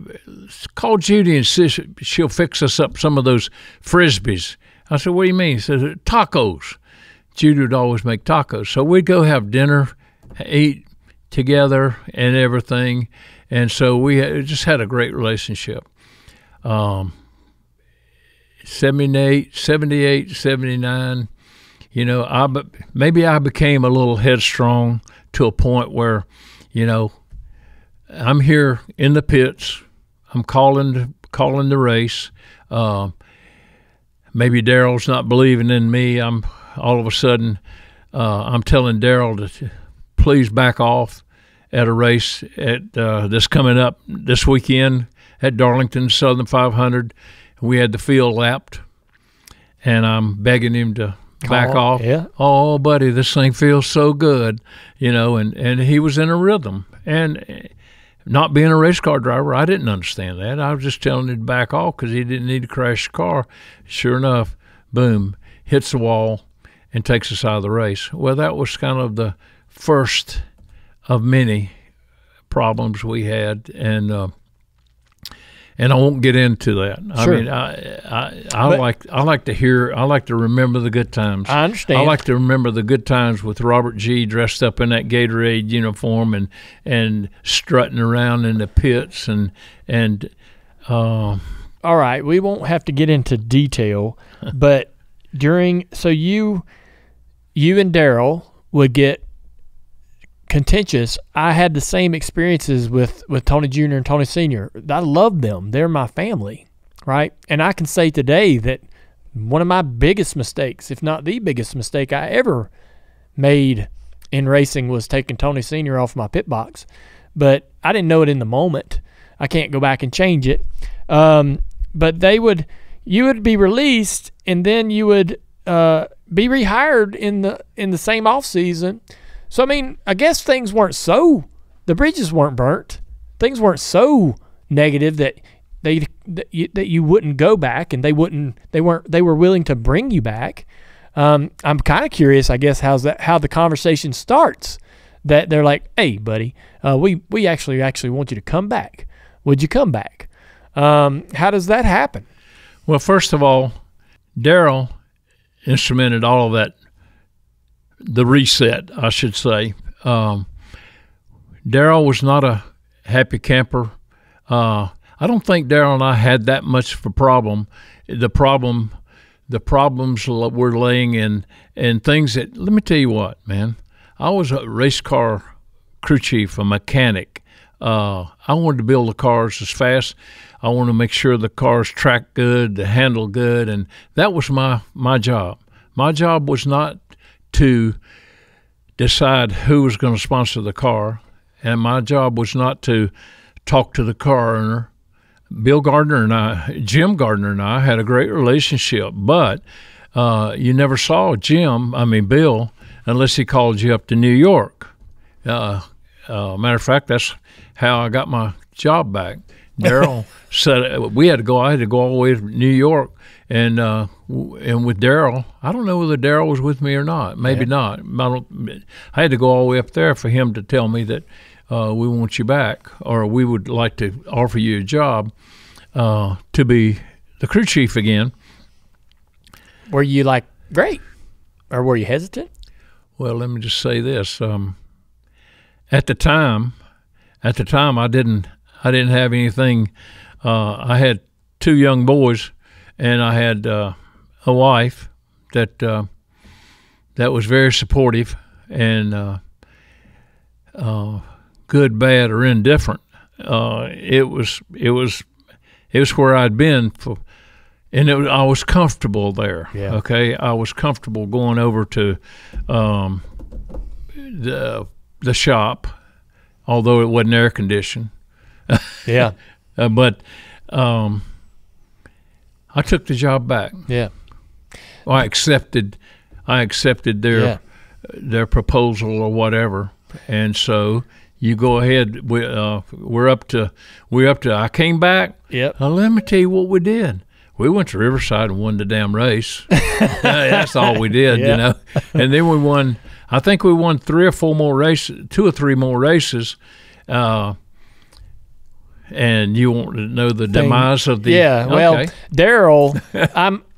call Judy and see she'll fix us up some of those Frisbees." I said, "What do you mean?" He said, "Tacos." Judy would always make tacos. So we'd go have dinner, eat together and everything. And so we just had a great relationship. 78, 79, you know, maybe I became a little headstrong to a point where, you know, I'm here in the pits. I'm calling the race. Maybe Daryl's not believing in me. I'm all of a sudden I'm telling Daryl to please back off at a race at this coming up this weekend at Darlington Southern 500. We had the field lapped, and I'm begging him to back off. Yeah. Oh, buddy, this thing feels so good, you know. And he was in a rhythm. And not being a race car driver, I didn't understand that. I was just telling him to back off because he didn't need to crash the car. Sure enough, boom, hits the wall and takes us out of the race. Well, that was kind of the first of many problems we had, and I won't get into that. Sure. I mean, I like to remember the good times. I understand. I like to remember the good times with Robert G. dressed up in that Gatorade uniform and strutting around in the pits and. All right, we won't have to get into detail, but so you and Daryl would get contentious. I had the same experiences with Tony Jr. and Tony Sr. I love them. They're my family, right? And I can say today that one of my biggest mistakes, if not the biggest mistake I ever made in racing, was taking Tony Sr. off my pit box. But I didn't know it in the moment. I can't go back and change it. But you would be released, and then you would be rehired in the same off season. So, I mean, I guess things weren't the bridges weren't burnt. Things weren't so negative that you wouldn't go back, and they were willing to bring you back. I'm kind of curious, I guess, how the conversation starts, that they're like, hey, buddy, we actually want you to come back. Would you come back? How does that happen? Well, first of all, Daryl instrumented all of that, the reset, I should say. Daryl was not a happy camper. I don't think Daryl and I had that much of a problem. The problems were laying in things that, let me tell you what, man. I was a race car crew chief, a mechanic. I wanted to build the cars as fast. I wanted to make sure the cars track good, the handle good, and that was my job. My job was not to decide who was going to sponsor the car, and my job was not to talk to the car owner. Jim Gardner and I had a great relationship, but you never saw Bill, unless he called you up to New York. Matter of fact, that's how I got my job back. Daryl said I had to go all the way to New York, and with Daryl, I don't know whether Daryl was with me or not. Maybe not. I had to go all the way up there for him to tell me that we want you back, or we would like to offer you a job to be the crew chief again. Were you like, great, or were you hesitant? Well, let me just say this. At the time, I didn't have anything. I had 2 young boys, and I had a wife that was very supportive and good, bad, or indifferent. It was where I'd been and I was comfortable there. Yeah. Okay, I was comfortable going over to the shop, although it wasn't air conditioned. Yeah. But I took the job back. Yeah. Well, I accepted their proposal or whatever, and so you go ahead. We're up to. I came back. Yep. Now, let me tell you what we did. We went to Riverside and won the damn race. That's all we did, Yeah. you know. And then we won. I think we won 3 or 4 more races, 2 or 3 more races. And you want to know the demise of the? Yeah. Well, okay. Daryl,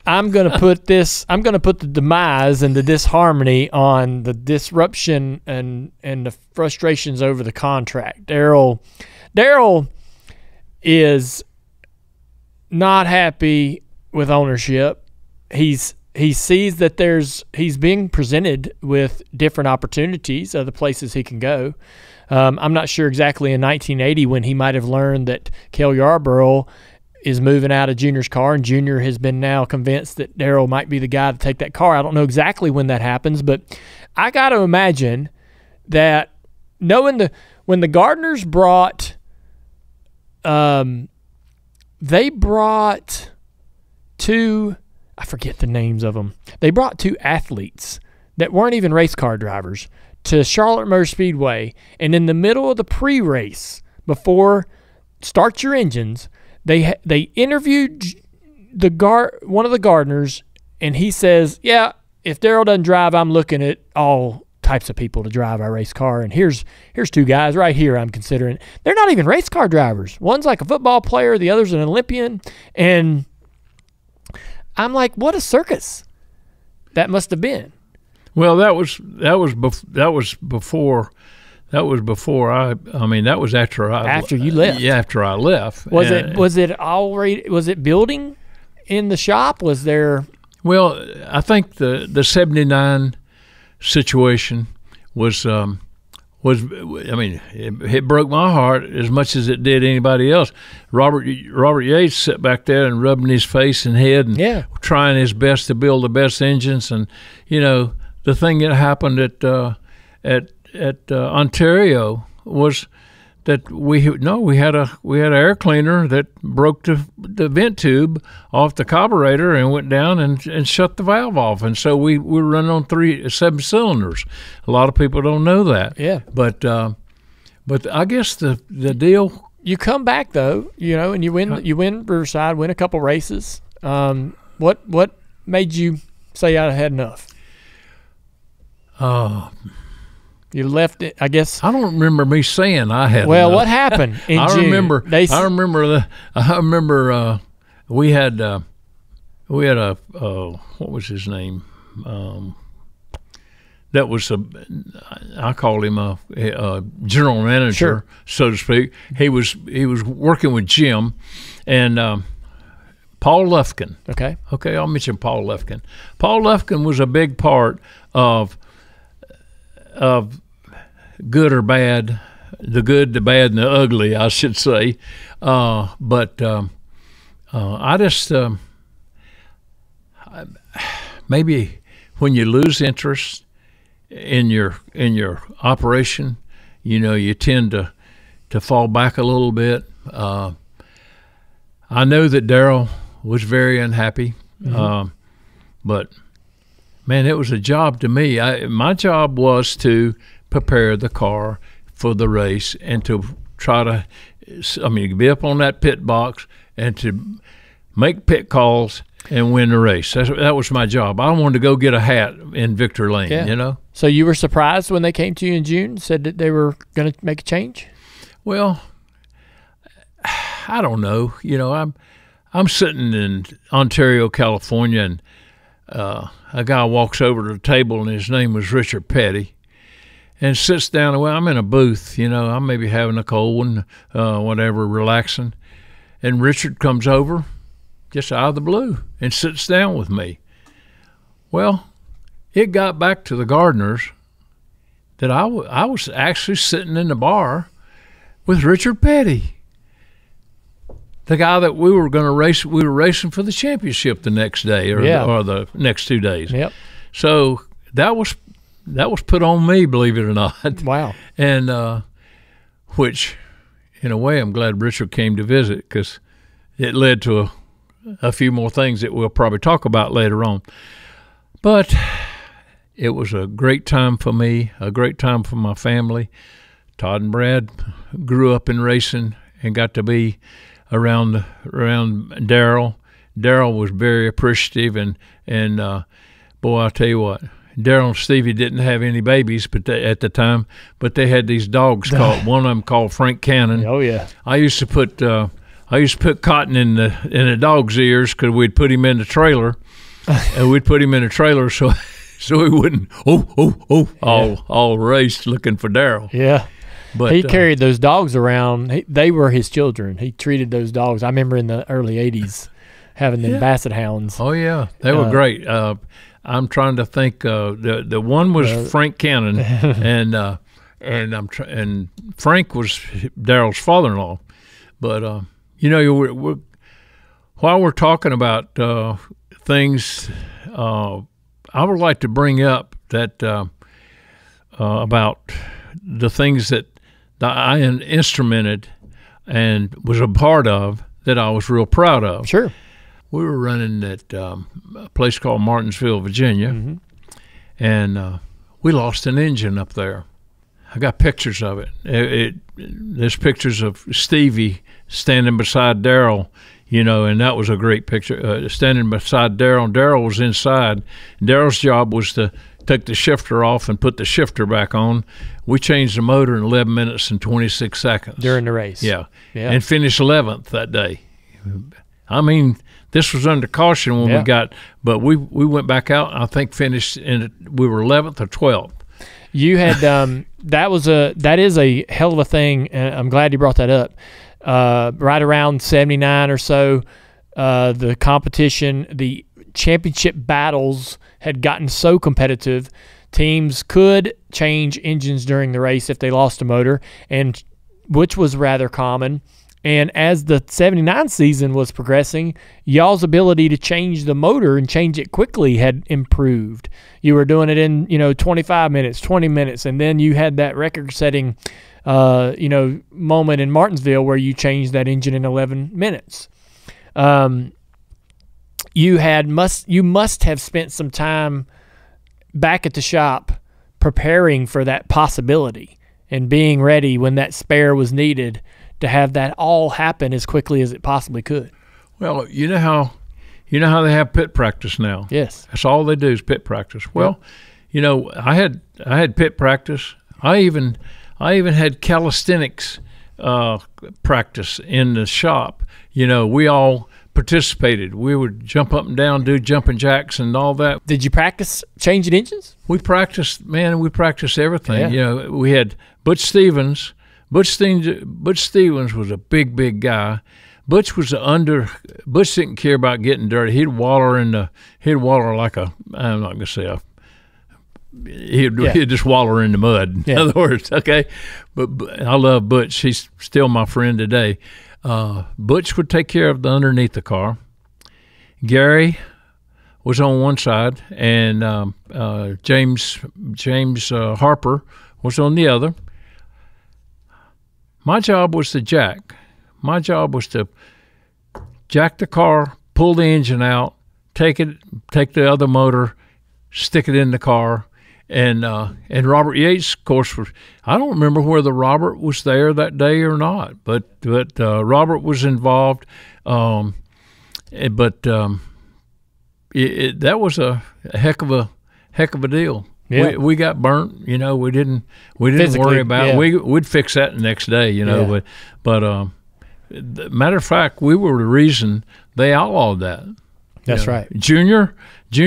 I'm gonna put the demise and the disharmony on the disruption and the frustrations over the contract. Darrell is not happy with ownership. He sees that he's being presented with different opportunities, other places he can go. I'm not sure exactly in 1980 when he might have learned that Cale Yarborough is moving out of Junior's car, and Junior has been now convinced that Darrell might be the guy to take that car. I don't know exactly when that happens, but I got to imagine that when the Gardners brought, they brought two, I forget the names of them. They brought two athletes that weren't even race car drivers to Charlotte Motor Speedway, and in the middle of the pre-race, before start your engines, they interviewed one of the Gardners, and he says, yeah, if Darrell doesn't drive, I'm looking at all types of people to drive our race car, and here's two guys right here I'm considering. They're not even race car drivers. One's like a football player, the other's an Olympian, and I'm like, what a circus that must have been. Well, that was before. I mean, that was after you left. Yeah, after I left. Was it building in the shop? Was there? Well, I think the 79 situation was. I mean, it broke my heart as much as it did anybody else. Robert Yates sat back there and rubbing his face and head and trying his best to build the best engines, and the thing that happened at Ontario was that we had an air cleaner that broke the vent tube off the carburetor and went down and shut the valve off, and so we were running on 7 cylinders. A lot of people don't know that. Yeah. But I guess the deal. You come back though, and you win Riverside, win a couple races. What made you say I had enough? You left it, I guess. I don't remember me saying I had. Well, enough. what happened in I June? remember. We had a what was his name? That was I called him a general manager, so to speak. He was working with Jim and Paul Lufkin. Okay, I'll mention Paul Lufkin. Paul Lufkin was a big part of good or bad, the good, the bad, and the ugly, I should say. But I just maybe when you lose interest in your operation, you tend to fall back a little bit. I know that Darrell was very unhappy, but man, it was a job to me. My job was to prepare the car for the race and to try to, be up on that pit box and to make pit calls and win the race. That was my job. I wanted to go get a hat in Victor Lane, So you were surprised when they came to you in June, said that they were going to make a change? Well, I don't know. I'm sitting in Ontario, California, and a guy walks over to the table, and his name was Richard Petty, and sits down. Well, I'm in a booth, I'm maybe having a cold one, whatever, relaxing. And Richard comes over just out of the blue and sits down with me. Well, it got back to the Gardners that I was actually sitting in the bar with Richard Petty, the guy that we were going to race. We were racing for the championship the next day or the next 2 days. Yep. So that was put on me, believe it or not. Wow. And which, in a way, I'm glad Richard came to visit, because it led to a few more things that we'll probably talk about later on. But it was a great time for me, a great time for my family. Todd and Brad grew up in racing and got to be around Darrell. Darrell was very appreciative, and boy, I'll tell you what, Darrell and Stevie didn't have any babies at the time, but they had these dogs called, one of them called Frank Cannon. Oh yeah. I used to put I used to put cotton in the dog's ears because we'd put him in the trailer, and we'd put him in a trailer so he wouldn't all raced looking for Darrell. Yeah. But he carried those dogs around. They were his children. He treated those dogs. I remember in the early 80s having them Basset Hounds. Oh, yeah. They were great. I'm trying to think. The one was Frank Cannon, and Frank was Darrell's father-in-law. But, while we're talking about things, I would like to bring up that about the things that I instrumented and was a part of that I was real proud of. Sure. We were running at a place called Martinsville, Virginia, and we lost an engine up there. I got pictures of it. There's pictures of Stevie standing beside Darrell, and that was a great picture. Standing beside Darrell, Darrell was inside. Darrell's job was to take the shifter off and put the shifter back on. We changed the motor in 11 minutes and 26 seconds. During the race. Yeah. And finished 11th that day. I mean, this was under caution when we got, but we went back out and I think finished we were 11th or 12th. You had that is a hell of a thing, and I'm glad you brought that up. Right around 79 or so, the competition, the championship battles had gotten so competitive, teams could change engines during the race if they lost a motor, and which was rather common. And as the 79 season was progressing, y'all's ability to change the motor and change it quickly had improved. You were doing it in 25 minutes, 20 minutes, and then you had that record-setting moment in Martinsville where you changed that engine in 11 minutes. You must have spent some time back at the shop preparing for that possibility and being ready when that spare was needed to have that all happen as quickly as it possibly could. Well, you know how they have pit practice now. Yes, that's all they do is pit practice. Well, I had pit practice. I even had calisthenics practice in the shop. We all participated. We would jump up and down, do jumping jacks and all that. Did you practice changing engines? We practiced, man. We practiced everything. Yeah. We had Butch Stevens. Butch Stevens was a big guy. Butch didn't care about getting dirty. He'd waller like I'm not gonna say he'd just waller in the mud. In other words, okay. But I love Butch. He's still my friend today. Butch would take care of the underneath the car. Gary was on one side, and James Harper was on the other. My job was to jack. My job was to jack the car, pull the engine out, take the other motor, stick it in the car, and Robert Yates, of course, I don't remember whether Robert was there that day or not, but Robert was involved. That was a heck of a deal. Yeah. We got burnt, we didn't worry about it. We'd fix that the next day, but matter of fact, we were the reason they outlawed that. That's right. Junior, they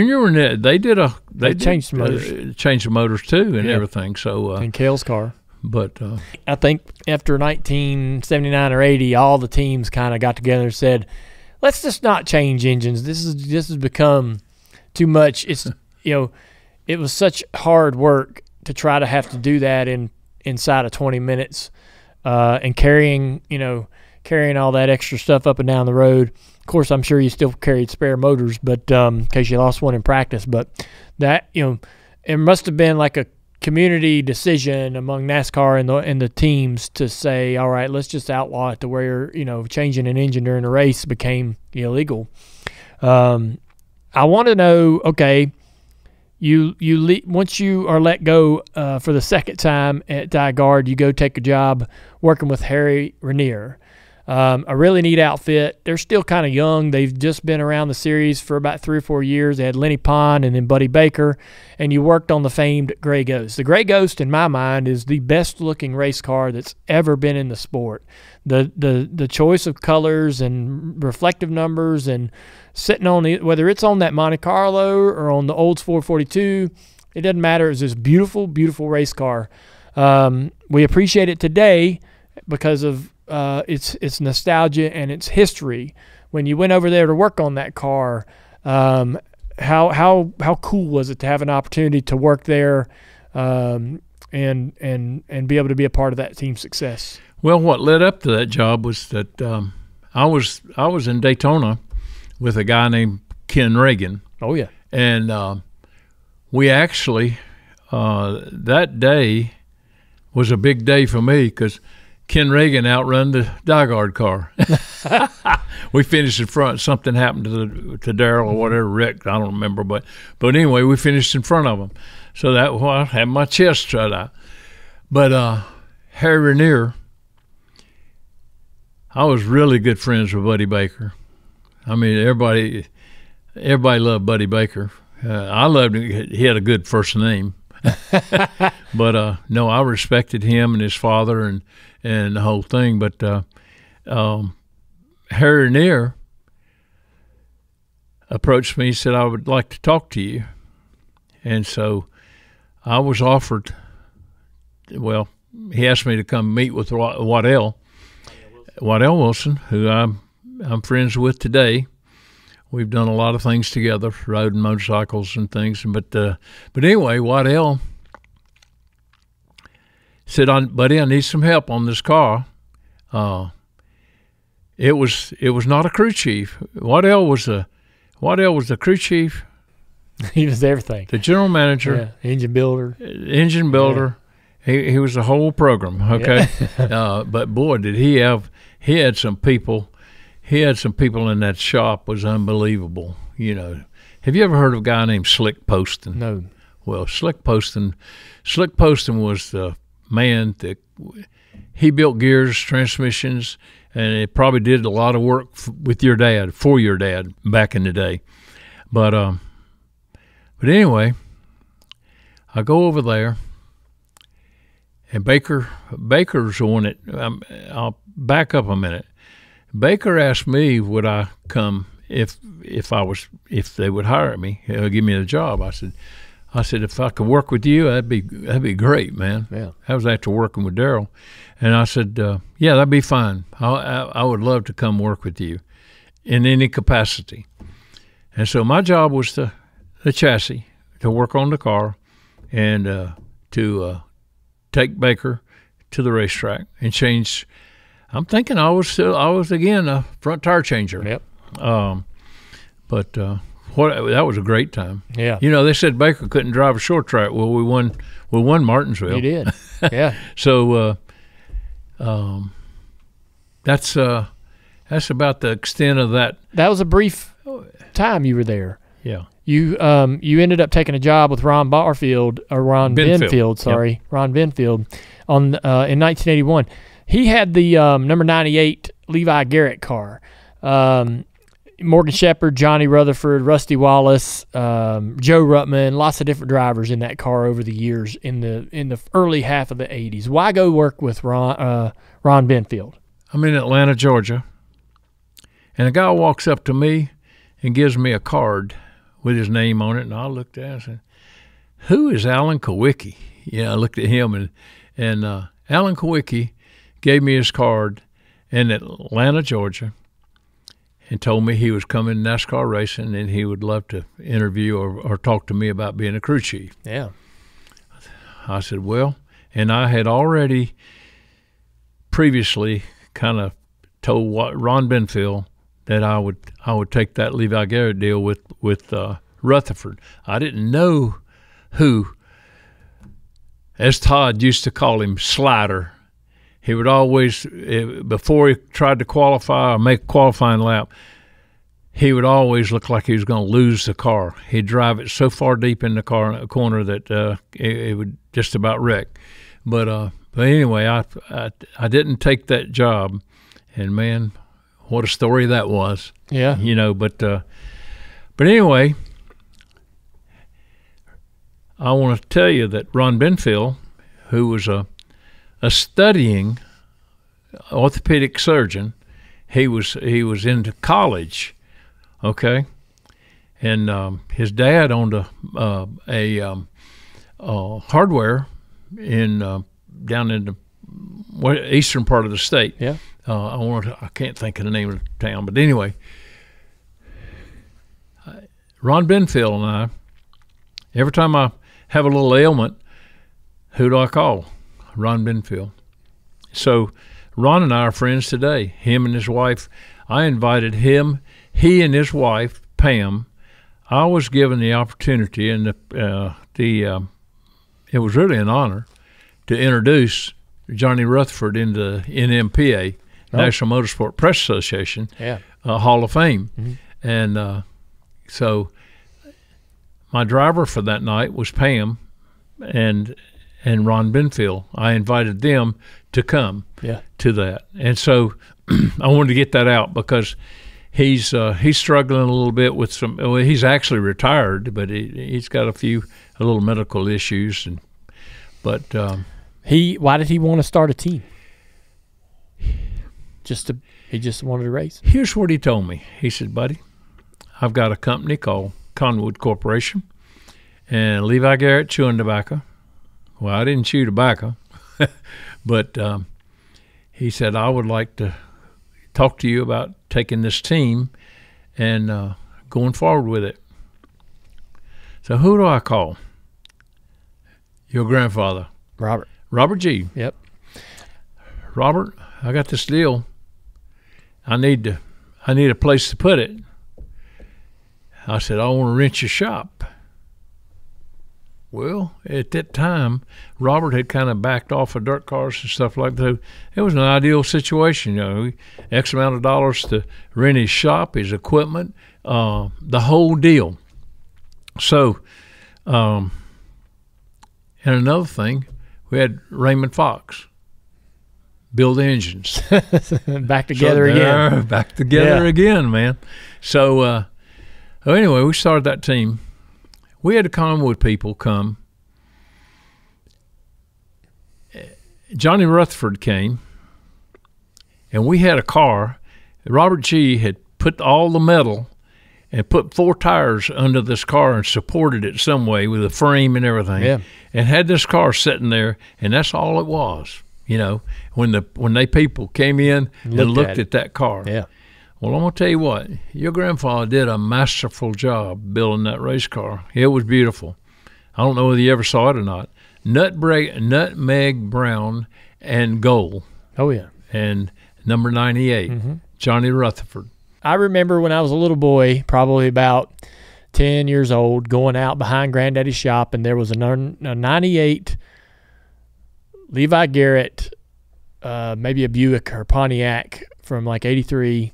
changed the motors. Changed the motors too and everything. So in Cale's car. But I think after 1979 or 80, all the teams kind of got together and said, "Let's just not change engines. This has become too much." It's it was such hard work to try to have to do that inside of 20 minutes, and carrying all that extra stuff up and down the road. Of course, I'm sure you still carried spare motors, but in case you lost one in practice. But that it must have been like a community decision among NASCAR and the teams to say, all right, let's just outlaw it to where changing an engine during a race became illegal. I want to know, okay. Once you are let go for the second time at Tigard, you go take a job working with Harry Hyde. A really neat outfit. They're still kind of young. They've just been around the series for about 3 or 4 years. They had Lenny Pond and then Buddy Baker, and you worked on the famed Gray Ghost. The Gray Ghost, in my mind, is the best-looking race car that's ever been in the sport. the choice of colors and reflective numbers and sitting on whether it's on that Monte Carlo or on the Olds 442, it doesn't matter. It's this beautiful, beautiful race car. We appreciate it today because of its nostalgia and its history. When you went over there to work on that car, how cool was it to have an opportunity to work there and be able to be a part of that team's success? Well, what led up to that job was that I was in Daytona with a guy named Ken Reagan. Oh yeah, and we actually that day was a big day for me because Ken Reagan outrun the Diegard car. We finished in front. Something happened to Darrell or whatever, Rick, I don't remember, but anyway, we finished in front of him. So I had my chest shut out. But Harry Rainier, I was really good friends with Buddy Baker. I mean, everybody loved Buddy Baker. I loved him. He had a good first name. But no, I respected him and his father and the whole thing. But Harry Rainier approached me and said, I would like to talk to you. And so I was offered, well, he asked me to come meet with Waddell Wilson, who I'm friends with today. We've done a lot of things together, riding motorcycles and things. But anyway, Waddell said, "Buddy, I need some help on this car." It was not a crew chief. Waddell was the crew chief. He was everything. The general manager, engine builder. Yeah. He was the whole program. Okay, but boy, did he have. He had some people. He had some people in that shop was unbelievable. You know, have you ever heard of a guy named Slick Poston? No. Well, Slick Poston was the man that he built gears, transmissions, and it probably did a lot of work for your dad back in the day. But anyway, I go over there, and Baker's on it. I'll back up a minute. Baker asked me would I come if they would hire me, give me a job. I said if I could work with you, that'd be great, man. Yeah. That was after working with Darrell, and I said, yeah, that'd be fine. I would love to come work with you in any capacity. And so my job was the chassis, to work on the car, and to take Baker to the racetrack and change. I'm thinking I was again a front tire changer. Yep. But that was a great time. Yeah. You know, they said Baker couldn't drive a short track. Well, we won Martinsville. You did. Yeah. So that's about the extent of that. That was a brief time you were there. Yeah. You ended up taking a job with Ron Benfield. Ron Benfield in 1981. He had the number 98 Levi Garrett car. Morgan Shepherd, Johnny Rutherford, Rusty Wallace, Joe Ruttman, lots of different drivers in that car over the years in the early half of the 80s. Why go work with Ron Benfield? I'm in Atlanta, Georgia, and a guy walks up to me and gives me a card with his name on it, and I looked at it and said, "Who is Alan Kowicki?" Yeah, I looked at him, and Alan Kowicki gave me his card in Atlanta, Georgia, and told me he was coming NASCAR racing and he would love to interview or talk to me about being a crew chief. Yeah. I said, well, and I had already previously kind of told Ron Benfield that I would take that Levi Garrett deal with Rutherford. I didn't know who, as Todd used to call him, Slider. He would always, before he tried to qualify or make a qualifying lap, he would always look like he was going to lose the car. He'd drive it so far deep in the corner that it would just about wreck. But anyway, I didn't take that job, and man, what a story that was. Yeah. You know, but anyway, I want to tell you that Ron Benfield, who was a studying orthopedic surgeon. He was into college, okay, and his dad owned a hardware in down in the eastern part of the state. Yeah. I can't think of the name of the town, but anyway, Ron Benfield and I, every time I have a little ailment, who do I call? Ron Benfield. So Ron and I are friends today, him and his wife. I invited him, he and his wife, Pam. I was given the opportunity, and it was really an honor to introduce Johnny Rutherford into NMPA, National Motorsport Press Association, Hall of Fame. Mm-hmm. And so my driver for that night was Pam and Ron Benfield. I invited them to come to that. And so I wanted to get that out because he's struggling a little bit with some. Well, he's actually retired, but he's got a little medical issues. Why did he want to start a team? He just wanted to race. Here's what he told me. He said, "Buddy, I've got a company called Conwood Corporation, and Levi Garrett chewing tobacco." Well, I didn't chew tobacco, but he said, "I would like to talk to you about taking this team and going forward with it." So who do I call? Your grandfather. Robert G. Yep. Robert, I got this deal. I need a place to put it. I said, I want to rent your shop. Well, at that time, Robert had kind of backed off of dirt cars and stuff like that. It was an ideal situation, X amount of dollars to rent his shop, his equipment, the whole deal. So, and another thing, we had Raymond Fox build engines. Back together again. Back together again, man. So, anyway, we started that team. We had the Conwood people come. Johnny Rutherford came, and we had a car. Robert G. had put all the metal and put 4 tires under this car and supported it some way with a frame and everything, and had this car sitting there, and that's all it was. When they people came in and looked at that car. Yeah. Well, I'm going to tell you what. Your grandfather did a masterful job building that race car. It was beautiful. I don't know whether you ever saw it or not. Nutmeg brown and gold. Oh, yeah. And number 98, Johnny Rutherford. I remember when I was a little boy, probably about 10 years old, going out behind Granddaddy's shop, and there was a 98 Levi Garrett, maybe a Buick or Pontiac from like 83,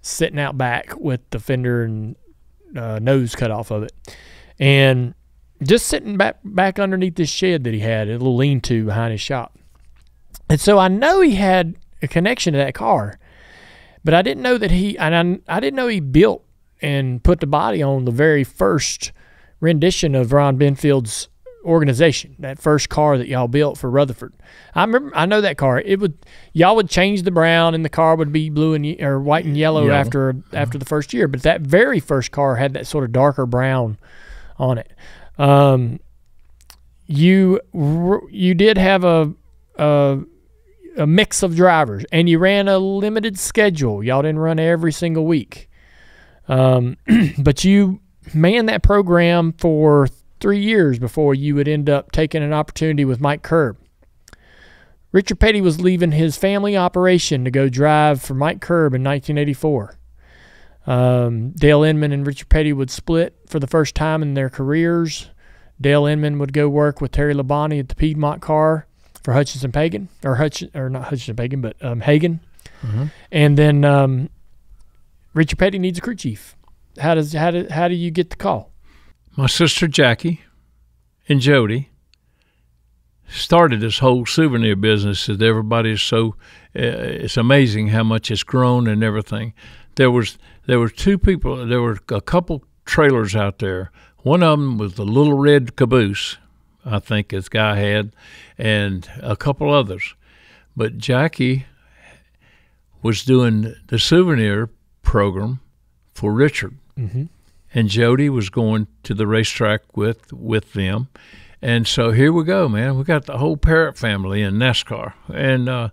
sitting out back with the fender and nose cut off of it. And just sitting back underneath this shed that he had, a little lean-to behind his shop. And so I know he had a connection to that car, but I didn't know that I didn't know he built and put the body on the very first rendition of Ron Benfield's organization, that first car that y'all built for Rutherford. I know that car. Y'all would change the brown, and the car would be blue or white and yellow after the first year. But that very first car had that sort of darker brown on it. You did have a mix of drivers, and you ran a limited schedule. Y'all didn't run every single week, but you manned that program for 3 years before you would end up taking an opportunity with Mike Curb. Richard Petty was leaving his family operation to go drive for Mike Curb in 1984. Dale Inman and Richard Petty would split for the first time in their careers. Dale Inman would go work with Terry Labonte at the Piedmont car for Hutchinson Pagan, or not Hutchinson Pagan, but Hagan. Mm-hmm. And then Richard Petty needs a crew chief. How do you get the call? My sister Jackie and Jody started this whole souvenir business that everybody is so it's amazing how much it's grown and everything. There were 2 people. There were a couple trailers out there. One of them was the Little Red Caboose, I think this guy had, and a couple others. But Jackie was doing the souvenir program for Richard, and Jody was going to the racetrack with them, and so here we go, man. We got the whole Parrott family in NASCAR, and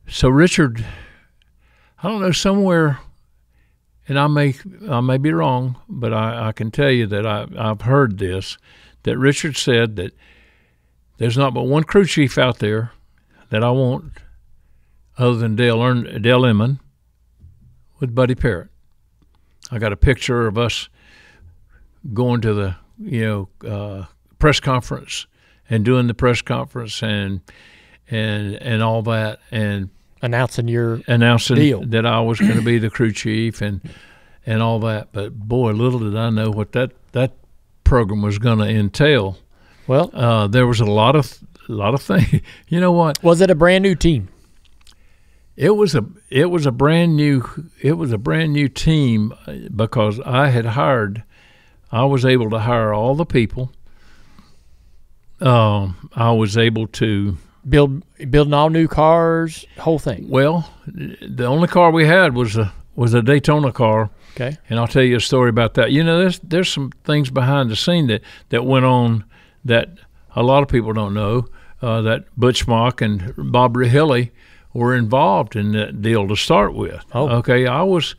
so Richard, I don't know, somewhere, and I may be wrong, but I can tell you that I've heard this, that Richard said that there's not but one crew chief out there that I want other than Dale Inman with Buddy Parrott. I got a picture of us going to the press conference and doing the press conference and all that, and announcing deal. That I was going to be the crew chief and all that. But boy, little did I know what that program was going to entail. Well, there was a lot of things. You know what? Was it a brand new team? It was a brand new team because I was able to hire all the people. I was able to building all new cars, whole thing. Well, the only car we had was a Daytona car. Okay. And I'll tell you a story about that. You know, there's some things behind the scene that went on that a lot of people don't know. That Butch Mock and Bob Rahilly were involved in that deal to start with. Oh. Okay. I was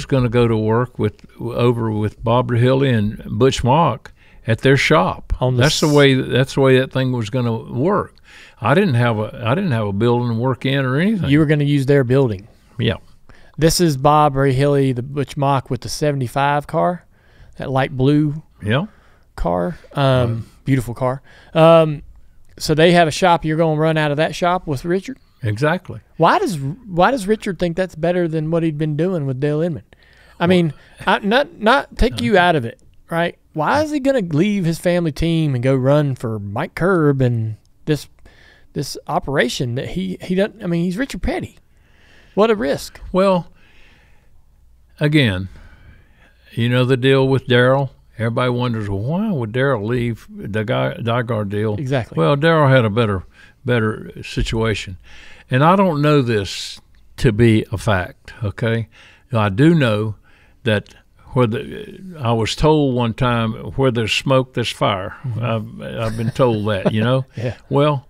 going to go to work with Bob Rahilly and Butch Mock at their shop. That's the way that thing was going to work. I didn't have a building to work in or anything. You were going to use their building. Yeah. This is Bob Rahilly, the Butch Mock with the 75 car, that light blue car. Beautiful car. So they have a shop. You're going to run out of that shop with Richard? Exactly. Why does Richard think that's better than what he'd been doing with Dale Inman? I mean, not take you out of it, right? Why is he going to leave his family team and go run for Mike Curb and this operation that he doesn't? I mean, he's Richard Petty. What a risk. Well, again, you know the deal with Darrell. Everybody wonders, well, why would Darrell leave the Dygar deal? Exactly. Well, Darrell had a better situation, and I don't know this to be a fact. Okay, I do know that I was told one time, where there's smoke, there's fire. I've been told that. You know. Yeah. Well,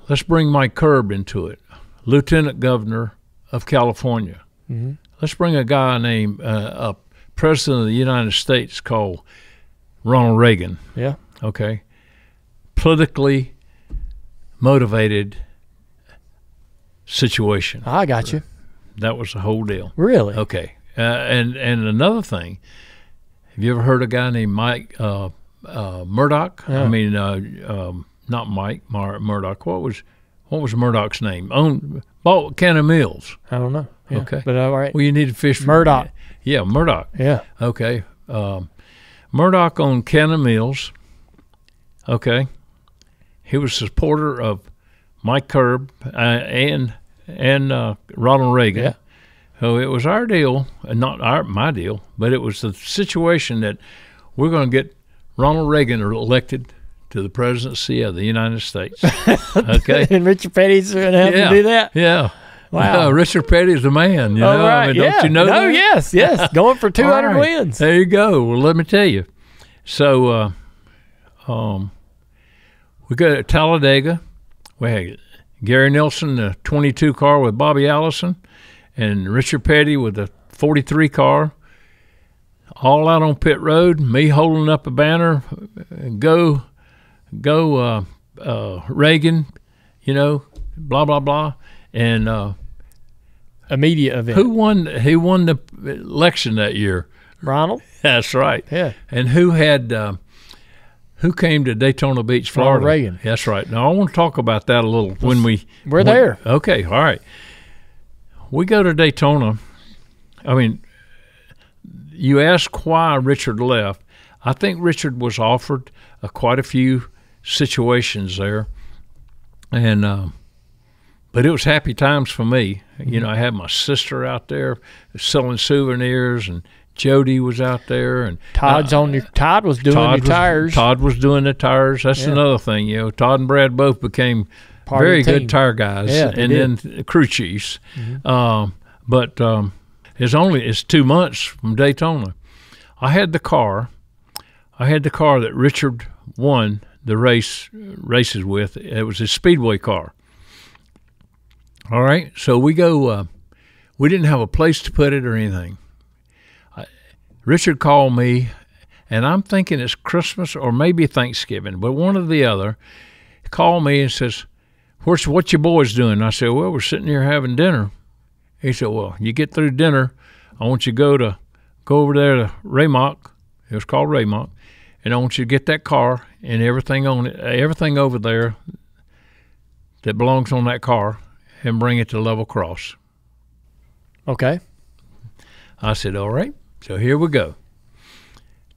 let's bring Mike Curb into it. Lieutenant Governor of California. Mm-hmm. Let's bring a guy named President of the United States called Ronald Reagan. Yeah. Okay. Politically motivated situation. I got you. That was the whole deal. Really? Okay. And another thing, have you ever heard a guy named Mike Murdoch? Yeah. I mean, not Mike Murdoch. What was Murdoch's name? Bought Cannon Mills. I don't know. Yeah. Okay. But all right. Well, you need to fish for Murdoch. Yeah, Murdoch. Yeah. Okay. Murdoch owned Cannon Mills. Okay. He was a supporter of Mike Curb and Ronald Reagan. Yeah. So it was our deal, not my deal, but it was the situation that we're going to get Ronald Reagan elected to the presidency of the United States. Okay. And Richard Petty's going to have to do that? Yeah. Wow. Richard Petty's the man, you know. Right. I mean, don't you know that? Yes. Going for 200 wins. There you go. Well, let me tell you. So we go to Talladega. We had Gary Nelson, the 22 car with Bobby Allison, and Richard Petty with the 43 car. All out on pit road, me holding up a banner, go Reagan, you know, blah, blah, blah. And a media event. Who won the election that year? Ronald. That's right. Yeah. And who came to Daytona Beach, Florida? Ronald Reagan. That's right. Now I want to talk about that a little we're there. Okay, all right. We go to Daytona. I mean, you ask why Richard left. I think Richard was offered quite a few situations there, and but it was happy times for me. You know, I had my sister out there selling souvenirs, and Jody was out there, and Todd was doing the tires. Todd was doing the tires. That's another thing. You know, Todd and Brad both became very good tire guys, Yeah, and then crew chiefs. But it's 2 months from Daytona. I had the car that Richard won the races with. It was his speedway car. All right, so we go. We didn't have a place to put it or anything. Richard called me, and I'm thinking it's Christmas or maybe Thanksgiving, but one or the other. He called me and says, "What your boys doing?" And I said, "Well, we're sitting here having dinner." He said, "Well, you get through dinner, I want you to go over there to Raymock." It was called Raymock, and I want you to get that car and everything on it, everything over there that belongs on that car, and bring it to Level Cross. Okay. I said, all right. So here we go.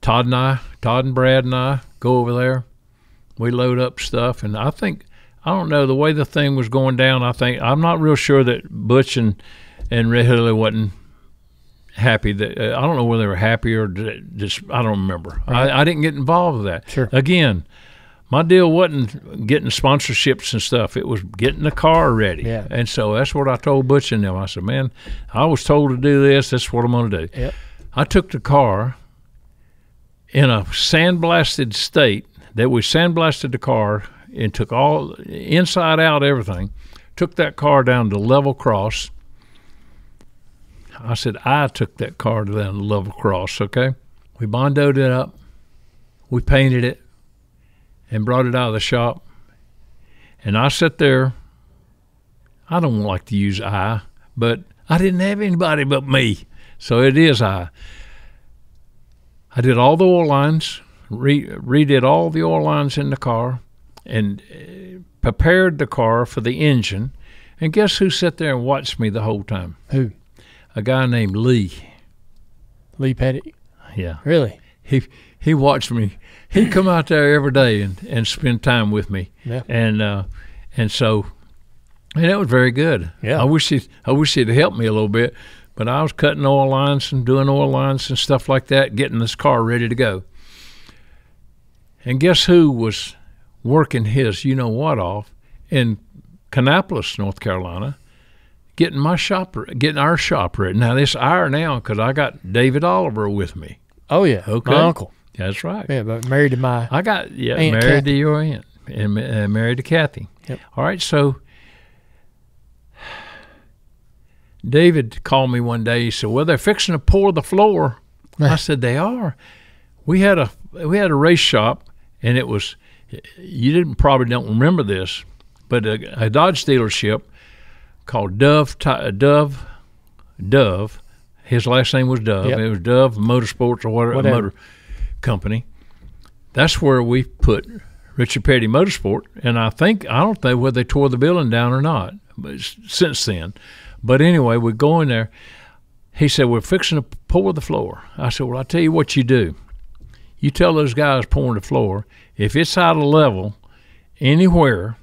Todd and Brad and I go over there. We load up stuff, and I don't know, the way the thing was going down, I'm not real sure that Butch and Red Hoodley wasn't happy. That I don't know whether they were happy or just, I don't remember. Right. I didn't get involved with that. Sure. Again, my deal wasn't getting sponsorships and stuff. It was getting the car ready. Yeah. And so that's what I told Butch and them. I said, man, I was told to do this. That's what I'm going to do. Yep. I took the car in a sandblasted state that we sandblasted the car and took all inside out everything, took that car down to Level Cross. I said, I took that car down to Level Cross, okay? We bondoed it up. We painted it and brought it out of the shop. And I sat there. I don't like to use I, but I didn't have anybody but me. So it is I. I did all the oil lines, redid all the oil lines in the car, and prepared the car for the engine. And guess who sat there and watched me the whole time? Who? A guy named Lee. Lee Petty? Yeah. Really? He watched me. He'd come out there every day and spend time with me. Yeah. And so that was very good. Yeah. I wish he'd helped me a little bit, but I was cutting oil lines and doing oil lines and stuff like that, getting this car ready to go. And guess who was working his you-know-what off in Kannapolis, North Carolina, getting our shop ready. Now, this hour now, because I got David Oliver with me. Oh, yeah. Okay. My uncle. That's right. Yeah, but married to my Aunt married Kathy. to your aunt and married to Kathy. Yep. All right, so David called me one day. He said, well, they're fixing to pour the floor. I said, they are. We had a race shop, and it was, you probably don't remember this, but a Dodge dealership called Dove. His last name was Dove. Yep. It was Dove Motorsports or whatever. Motor company. That's where we put Richard Petty Motorsport, and I don't know whether they tore the building down or not, but since then. But anyway, we go in there. He said, we're fixing to pour the floor. I said, well, I'll tell you what you do. You tell those guys pouring the floor, if it's out of level anywhere,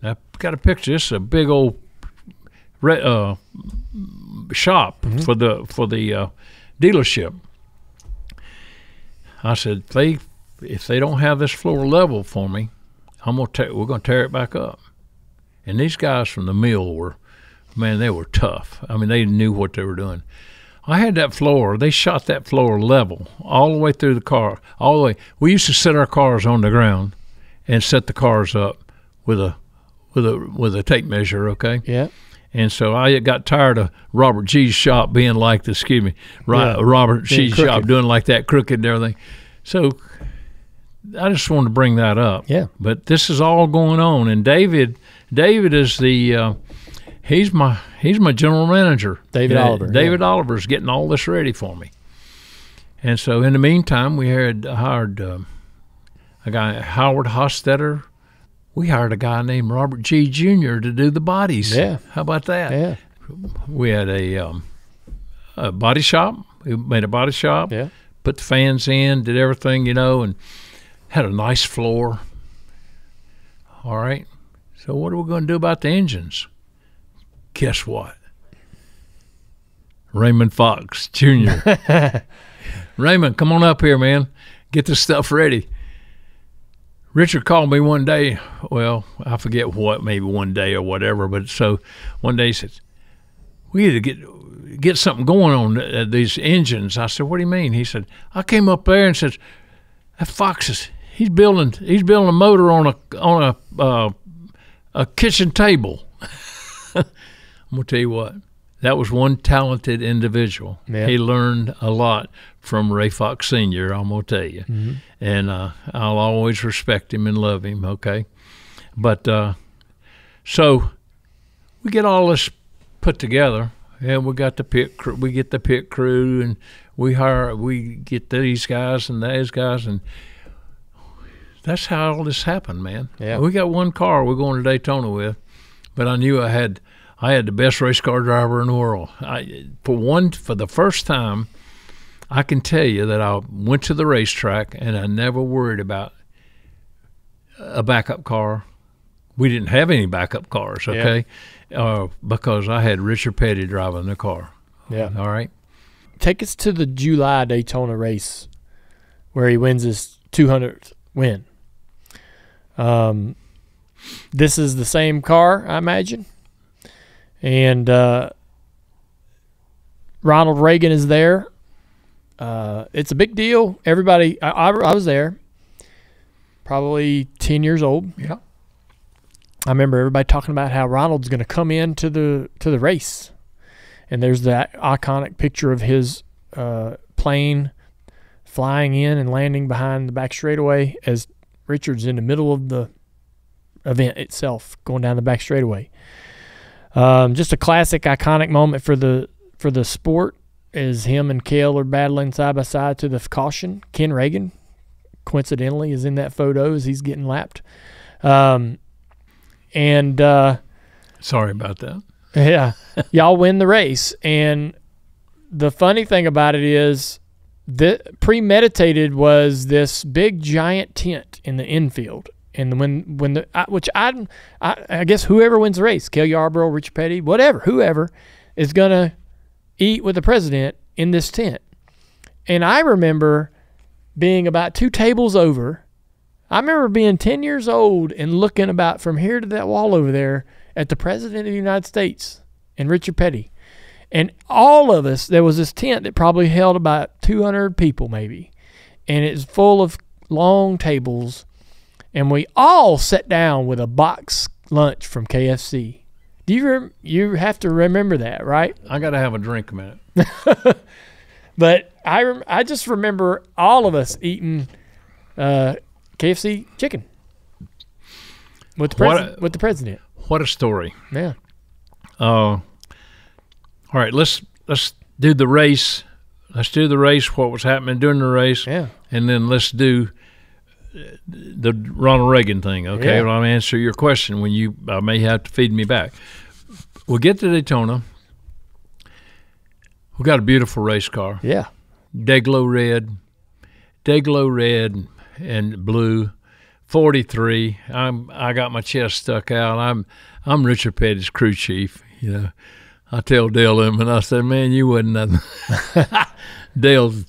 I've got a picture. This is a big old shop for the dealership. I said, if they don't have this floor level for me, we're going to tear it back up. And these guys from the mill they were tough. I mean, they knew what they were doing. I had that floor. They shot that floor level all the way through the car, all the way. We used to set our cars on the ground and set the cars up with a tape measure. Okay. Yeah. And so I got tired of Robert G's shop being like this. Excuse me, Robert G's shop doing like that, crooked and everything. So I just wanted to bring that up. Yeah. But this is all going on, and David is the he's my general manager. David Oliver. David Oliver's getting all this ready for me. And so in the meantime, we had hired a guy, Howard Hostetter. We hired a guy named Robert G. Jr. to do the bodies. Yeah. How about that? Yeah. We had a body shop. We made a body shop. Yeah. Put the fans in, did everything, and had a nice floor. All right. So what are we going to do about the engines? Guess what? Raymond Fox Jr. Raymond, come on up here, man. Get this stuff ready. Richard called me one day. Well, I forget what, maybe one day or whatever. But so one day he said, "We need to get something going on these engines." I said, "What do you mean?" He said, "I came up there and said, that Fox is he's building a motor on a kitchen table." I'm gonna tell you what. That was one talented individual. Yeah. He learned a lot from Ray Fox Sr., I'm going to tell you. Mm-hmm. And I'll always respect him and love him, okay? But so we get all this put together, and we got the pit crew, we get the pit crew, and we get these guys and those guys, and that's how all this happened, man. Yeah. We got one car we're going to Daytona with, but I knew I had the best race car driver in the world. For the first time, I can tell you that I went to the racetrack and I never worried about a backup car. We didn't have any backup cars, okay? Yeah. Because I had Richard Petty driving the car. Yeah. All right? Take us to the July Daytona race where he wins his 200th win. This is the same car, I imagine. And Ronald Reagan is there. It's a big deal. Everybody, I was there, probably 10 years old. Yeah. I remember everybody talking about how Ronald's going to come into the race. And there's that iconic picture of his plane flying in and landing behind the back straightaway as Richard's in the middle of the event itself, going down the back straightaway. Just a classic, iconic moment for the sport as him and Cale are battling side by side to the caution. Ken Reagan, coincidentally, is in that photo as he's getting lapped. Sorry about that. Yeah, y'all win the race. And the funny thing about it is that premeditated was this big giant tent in the infield. And I guess whoever wins the race, Cale Yarborough, Richard Petty, whoever is going to eat with the president in this tent. And I remember being about 2 tables over. I remember being 10 years old and looking about from here to that wall over there at the president of the United States and Richard Petty. And all of us, there was this tent that probably held about 200 people maybe. And it's full of long tables. And we all sat down with a box lunch from KFC. You have to remember that, right? I got to have a drink a minute. But I just remember all of us eating KFC chicken with the president. What a story! Yeah. All right, let's do the race. Let's do the race. What was happening during the race? Yeah. And then let's do the Ronald Reagan thing, okay? Yeah. Well, I'll answer your question when you may have to feed me back. We'll get to Daytona. We got a beautiful race car. Yeah. Dayglow red and blue, 43. I got my chest stuck out. I'm Richard Petty's crew chief. You know, I tell Dale him, and I said, "Man, you wasn't nothing." Dale's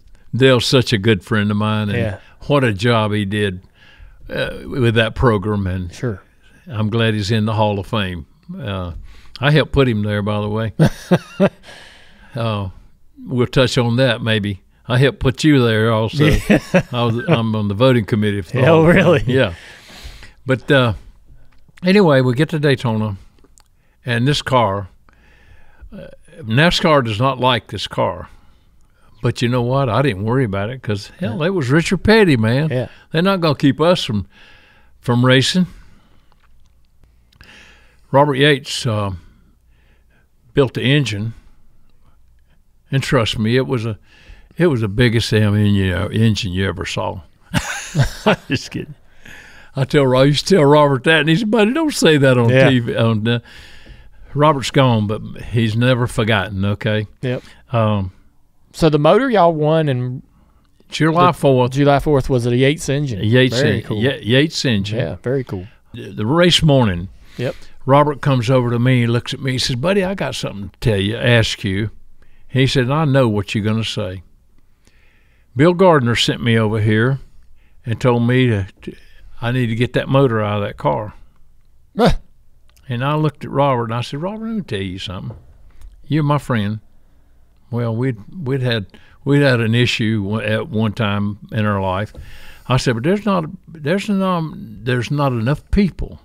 such a good friend of mine, and what a job he did with that program. And sure, I'm glad he's in the Hall of Fame. I helped put him there, by the way. We'll touch on that maybe. I helped put you there also. Yeah. I'm on the voting committee. Oh, really? Yeah. But anyway, we get to Daytona, and this car, NASCAR does not like this car. But you know what? I didn't worry about it because, hell, it was Richard Petty, man. Yeah. They're not going to keep us from racing. Robert Yates built the engine, and trust me, it was the biggest damn engine you ever saw. Just kidding. I used to tell Robert that, and he said, "Buddy, don't say that on TV." Robert's gone, but he's never forgotten. Okay. Yep. So the motor y'all won in July 4th. July 4th was it a Yates engine? Yates engine. Yeah, very cool. The race morning. Yep. Robert comes over to me, he looks at me, he says, "Buddy, I got something to ask you." He said, "I know what you're going to say. Bill Gardner sent me over here and told me I need to get that motor out of that car. And I looked at Robert and I said, Robert, let me tell you something. You're my friend. Well, we'd had an issue at one time in our life. I said, but there's not enough people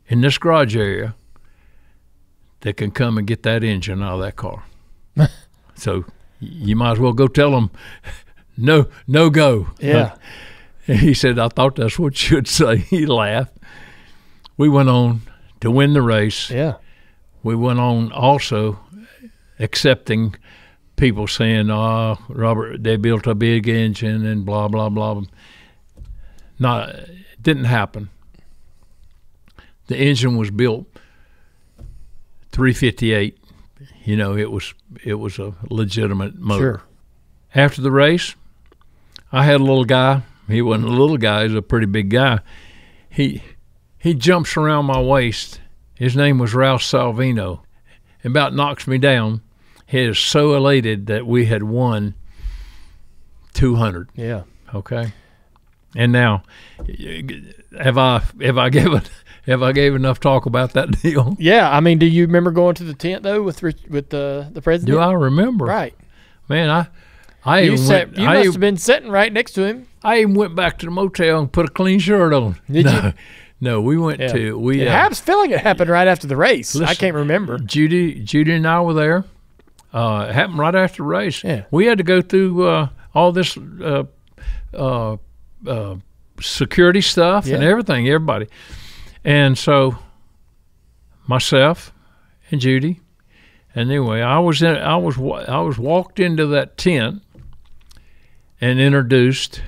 in this garage area that can come and get that engine out of that car. So you might as well go tell them, no go. Yeah. He said, I thought that's what you'd say. He laughed. We went on to win the race. Yeah. We went on also accepting people saying, oh, Robert, they built a big engine and blah, blah, blah. It didn't happen. The engine was built 358. You know, it was a legitimate motor. Sure. After the race, I had a little guy. He wasn't a little guy. He was a pretty big guy. He jumps around my waist. His name was Ralph Salvino. About knocks me down. He is so elated that we had won 200. Yeah. Okay. And now, have I gave enough talk about that deal? Yeah. I mean, do you remember going to the tent though with the president? Do I remember? Right. Man, you must have been sitting right next to him. I even went back to the motel and put a clean shirt on. Did you? No, we went to I feel like it happened right after the race. Listen, I can't remember. Judy and I were there. It happened right after the race. Yeah. We had to go through all this security stuff and everything, everybody. And so myself and Judy, and anyway, I was walked into that tent and introduced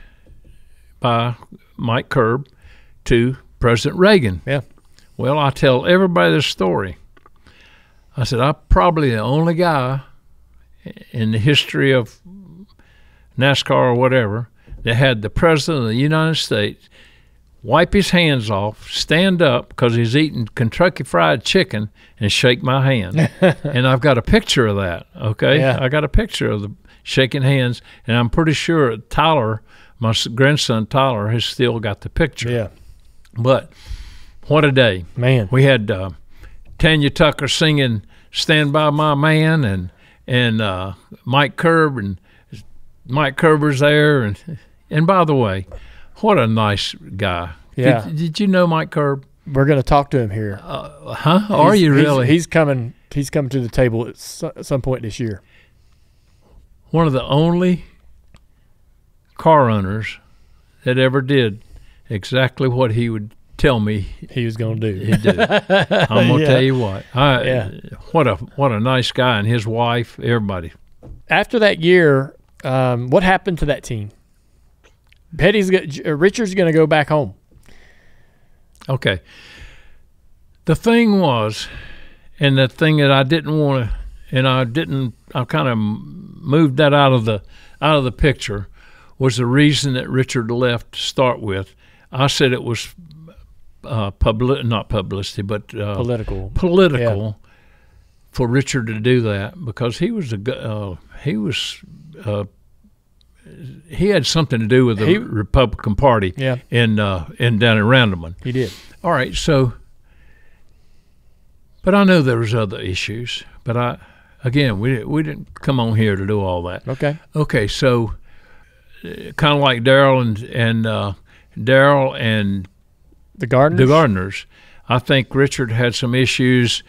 by Mike Curb to President Reagan. Yeah. Well, I tell everybody this story. I said, I'm probably the only guy in the history of NASCAR or whatever that had the President of the United States wipe his hands off, stand up because he's eating Kentucky Fried Chicken, and shake my hand. And I've got a picture of that, okay? Yeah. I got a picture of the shaking hands, and I'm pretty sure Tyler, my grandson Tyler, has still got the picture. Yeah. But what a day. Man. We had Tanya Tucker singing Stand By My Man, and Mike Curb, and Mike Kerber's there. And by the way, what a nice guy. Yeah. Did you know Mike Curb? We're going to talk to him here. Are you really? He's coming to the table at some point this year. One of the only car owners that ever did exactly what he would tell me he was going to do. He'd do. I'm going to tell you what. What a nice guy, and his wife, everybody. After that year, what happened to that team? Richard's going to go back home. Okay. The thing was, and the thing that I didn't want to, and I kind of moved that out of the picture, was the reason that Richard left to start with. I said it was not publicity, but political for Richard to do that, because he had something to do with the Republican Party in down in Randleman. He did. All right, so, but I know there was other issues, but we didn't come on here to do all that. Okay, so kind of like Darrell and the Gardeners. I think Richard had some issues,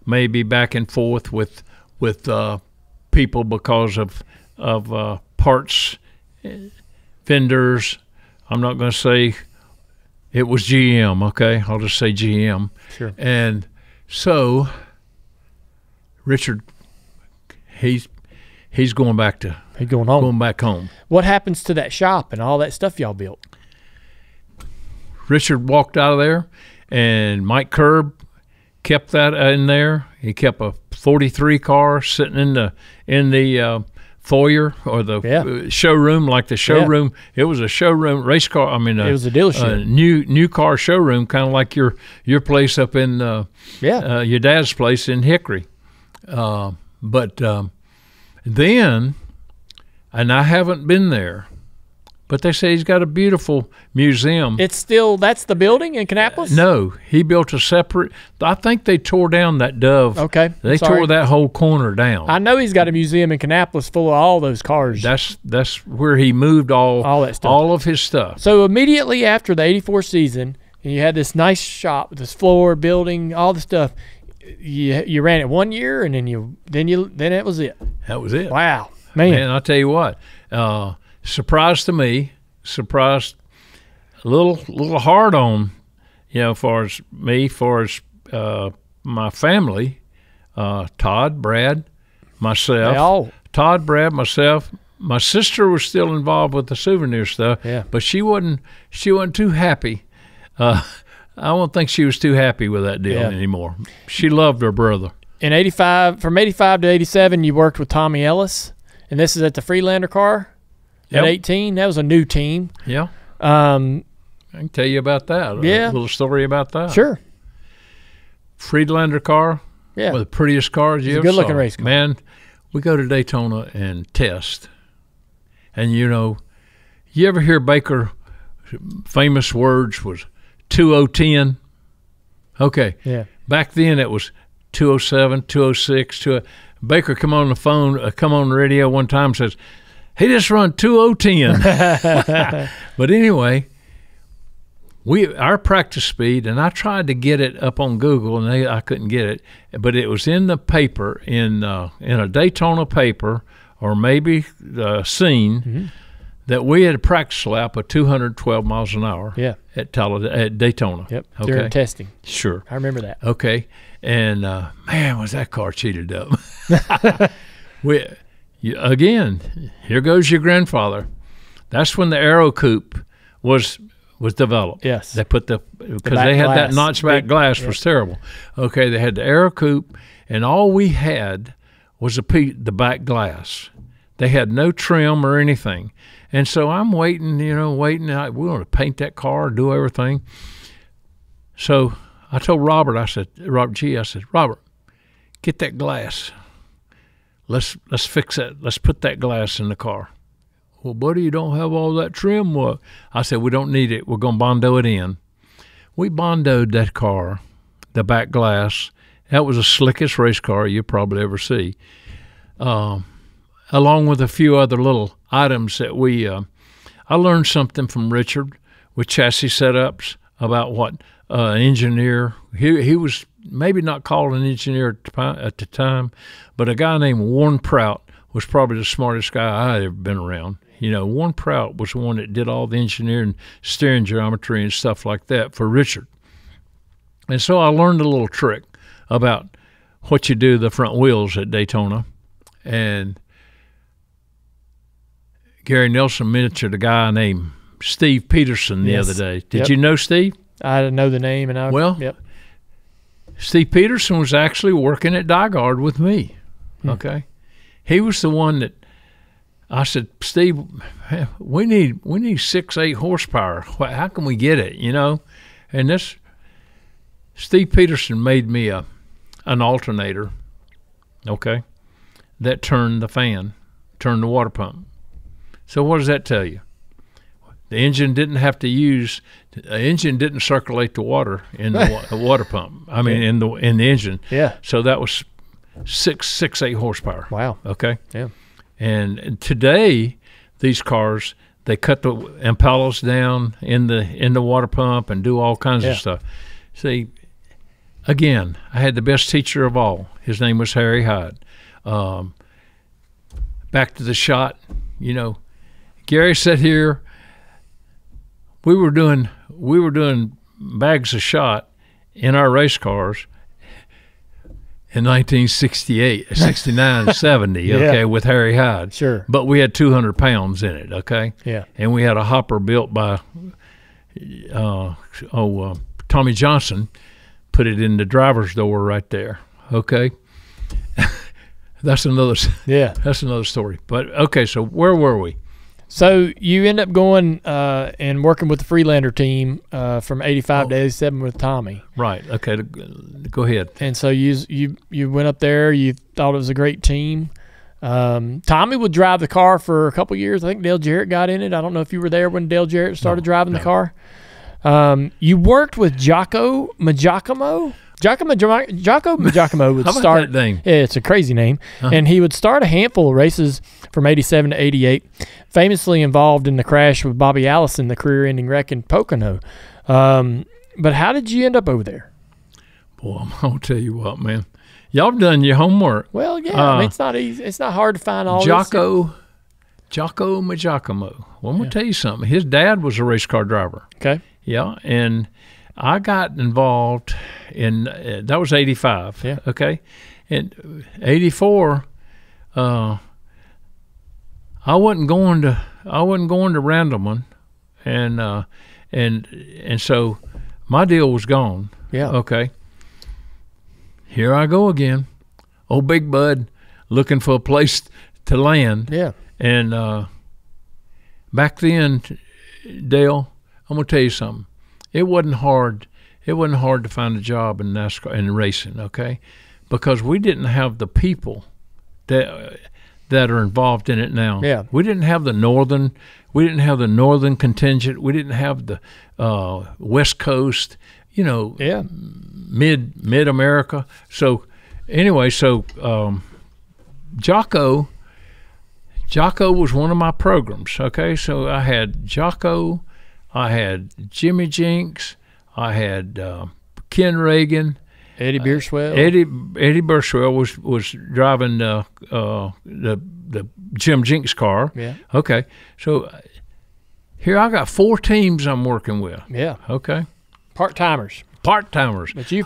maybe back and forth with people because of parts vendors. I'm not going to say it was GM, okay? I'll just say GM. Sure. And so Richard, he's going back home. What happens to that shop and all that stuff y'all built? Richard walked out of there, and Mike Curb kept that in there. He kept a 43 car sitting in the foyer or the showroom, like the showroom. It was a showroom race car. It was a dealership, new car showroom, kind of like your place up in your dad's place in Hickory. But then, and I haven't been there, But they say he's got a beautiful museum. It's still, that's the building in Kannapolis? No, he built a separate. I think they tore down that Dove. Okay. They tore that whole corner down. I know he's got a museum in Kannapolis full of all those cars. That's where he moved all that stuff. all of his stuff. So immediately after the '84 season, you had this nice shop with this floor, building, all the stuff. You ran it 1 year, and then it was it. That was it. Wow, man! I'll tell you what. Surprise to me. Surprised. A little hard on, far as me, far as my family. Todd, Brad, myself. Todd, Brad, myself. My sister was still involved with the souvenir stuff. Yeah. But she wasn't too happy. I don't think she was too happy with that deal anymore. She loved her brother. In '85, from '85 to '87, you worked with Tommy Ellis, and this is at the Freelander car. At 18, that was a new team. Yeah. I can tell you about that. Yeah. A little story about that. Sure. Freelander car. Yeah. One of the prettiest cars you ever saw. Good-looking race car. Man, we go to Daytona and test. And, you ever hear Baker famous words was 2010? Okay. Yeah. Back then it was 207, 206. Baker come on the radio one time and says, he just run 2010. But anyway, our practice speed, and I tried to get it up on Google, and I couldn't get it. But it was in the paper, in a Daytona paper, or maybe the scene, that we had a practice lap of 212 miles an hour. Yeah. At Daytona. Yep. Okay. During testing. Sure. I remember that. Okay. And man, was that car cheated up. Again, here goes your grandfather. That's when the Aero Coupe was developed. Yes. They put because they had that notchback glass was terrible. Okay, they had the Aero Coupe, and all we had was the back glass. They had no trim or anything. And so I'm waiting. We want to paint that car, do everything. So I told Robert, I said, Robert, get that glass. Let's fix that. Let's put that glass in the car. Well, buddy, you don't have all that trim. What? I said, we don't need it. We're going to Bondo it in. We Bondoed that car, the back glass. That was the slickest race car you probably ever see, along with a few other little items that I learned something from Richard with chassis setups about what engineer. He was maybe not called an engineer at the time, but a guy named Warren Prout was probably the smartest guy I'd ever been around. Warren Prout was the one that did all the engineering, steering geometry and stuff like that for Richard. And so I learned a little trick about what you do to the front wheels at Daytona. And Gary Nelson mentioned a guy named Steve Peterson the other day. Did you know Steve? I know the name. Steve Peterson was actually working at Dygard with me. Okay. He was the one that I said, Steve, we need 6-8 horsepower. How can we get it? And this Steve Peterson made me an alternator. Okay. That turned the water pump. So what does that tell you? The engine didn't circulate the water in the water pump. I mean, in the engine. Yeah. So that was 6-8 horsepower. Wow. Okay. Yeah. And today, these cars, they cut the impellers down in the water pump and do all kinds of stuff. See, again, I had the best teacher of all. His name was Harry Hyde. Back to the shot, Gary sat here. We were doing bags of shot in our race cars in 1968, 69, 70, okay, with Harry Hyde. Sure. But we had 200 pounds in it, okay? Yeah. And we had a hopper built by Tommy Johnson, put it in the driver's door right there, okay? That's another story. But, okay, so where were we? So you end up going and working with the Freelander team from '85 to '87 with Tommy. Right. Okay. Go ahead. And so you went up there. You thought it was a great team. Tommy would drive the car for a couple years. I think Dale Jarrett got in it. I don't know if you were there when Dale Jarrett started driving the car. You worked with Jocko Magiacomo. Jocko Magiacomo would start. That name? Yeah, it's a crazy name. And he would start a handful of races from 87 to 88, famously involved in the crash with Bobby Allison, the career-ending wreck in Pocono. But how did you end up over there? Boy, I'm going to tell you what, man. Y'all done your homework. Well, yeah, I mean, it's not easy. It's not hard to find all Jocko Magiacomo. Well, I'm going to tell you something. His dad was a race car driver. Okay. Yeah, and I got involved in that was 85. Yeah. Okay, and 84. I wasn't going to Randleman, and so my deal was gone. Yeah. Okay. Here I go again, old Big Bud, looking for a place to land. Yeah. And back then, Dale, I'm gonna tell you something. It wasn't hard. It wasn't hard to find a job in NASCAR and racing, okay? Because we didn't have the people that are involved in it now. Yeah. We didn't have the northern contingent. We didn't have the West Coast, Yeah. mid America. So anyway, Jocko was one of my programs, okay? So I had Jocko, I had Jimmy Jinks, I had Ken Reagan, Eddie Beerswell. Eddie Beerswell was driving the Jim Jinks car. Yeah. Okay. So here I got 4 teams I'm working with. Yeah. Okay. Part-timers. Part-timers. But you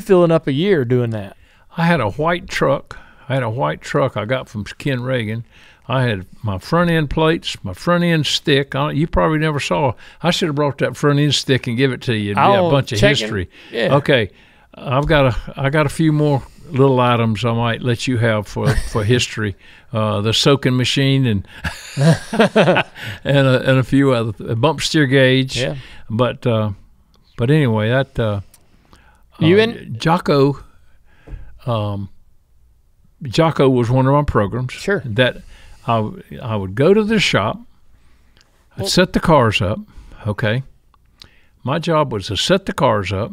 filling up a year doing that. I had a white truck. I got from Ken Reagan. I had my front end plates, my front end stick. You probably never saw. I should have brought that front end stick and give it to you. It'd be a bunch of history. Yeah. Okay, I got a few more little items I might let you have for history. The soaking machine and and a few other bump steer gauge. Yeah. But anyway, that Jocko. Jocko was one of my programs. Sure. That I would go to the shop. I'd set the cars up. Okay. My job was to set the cars up,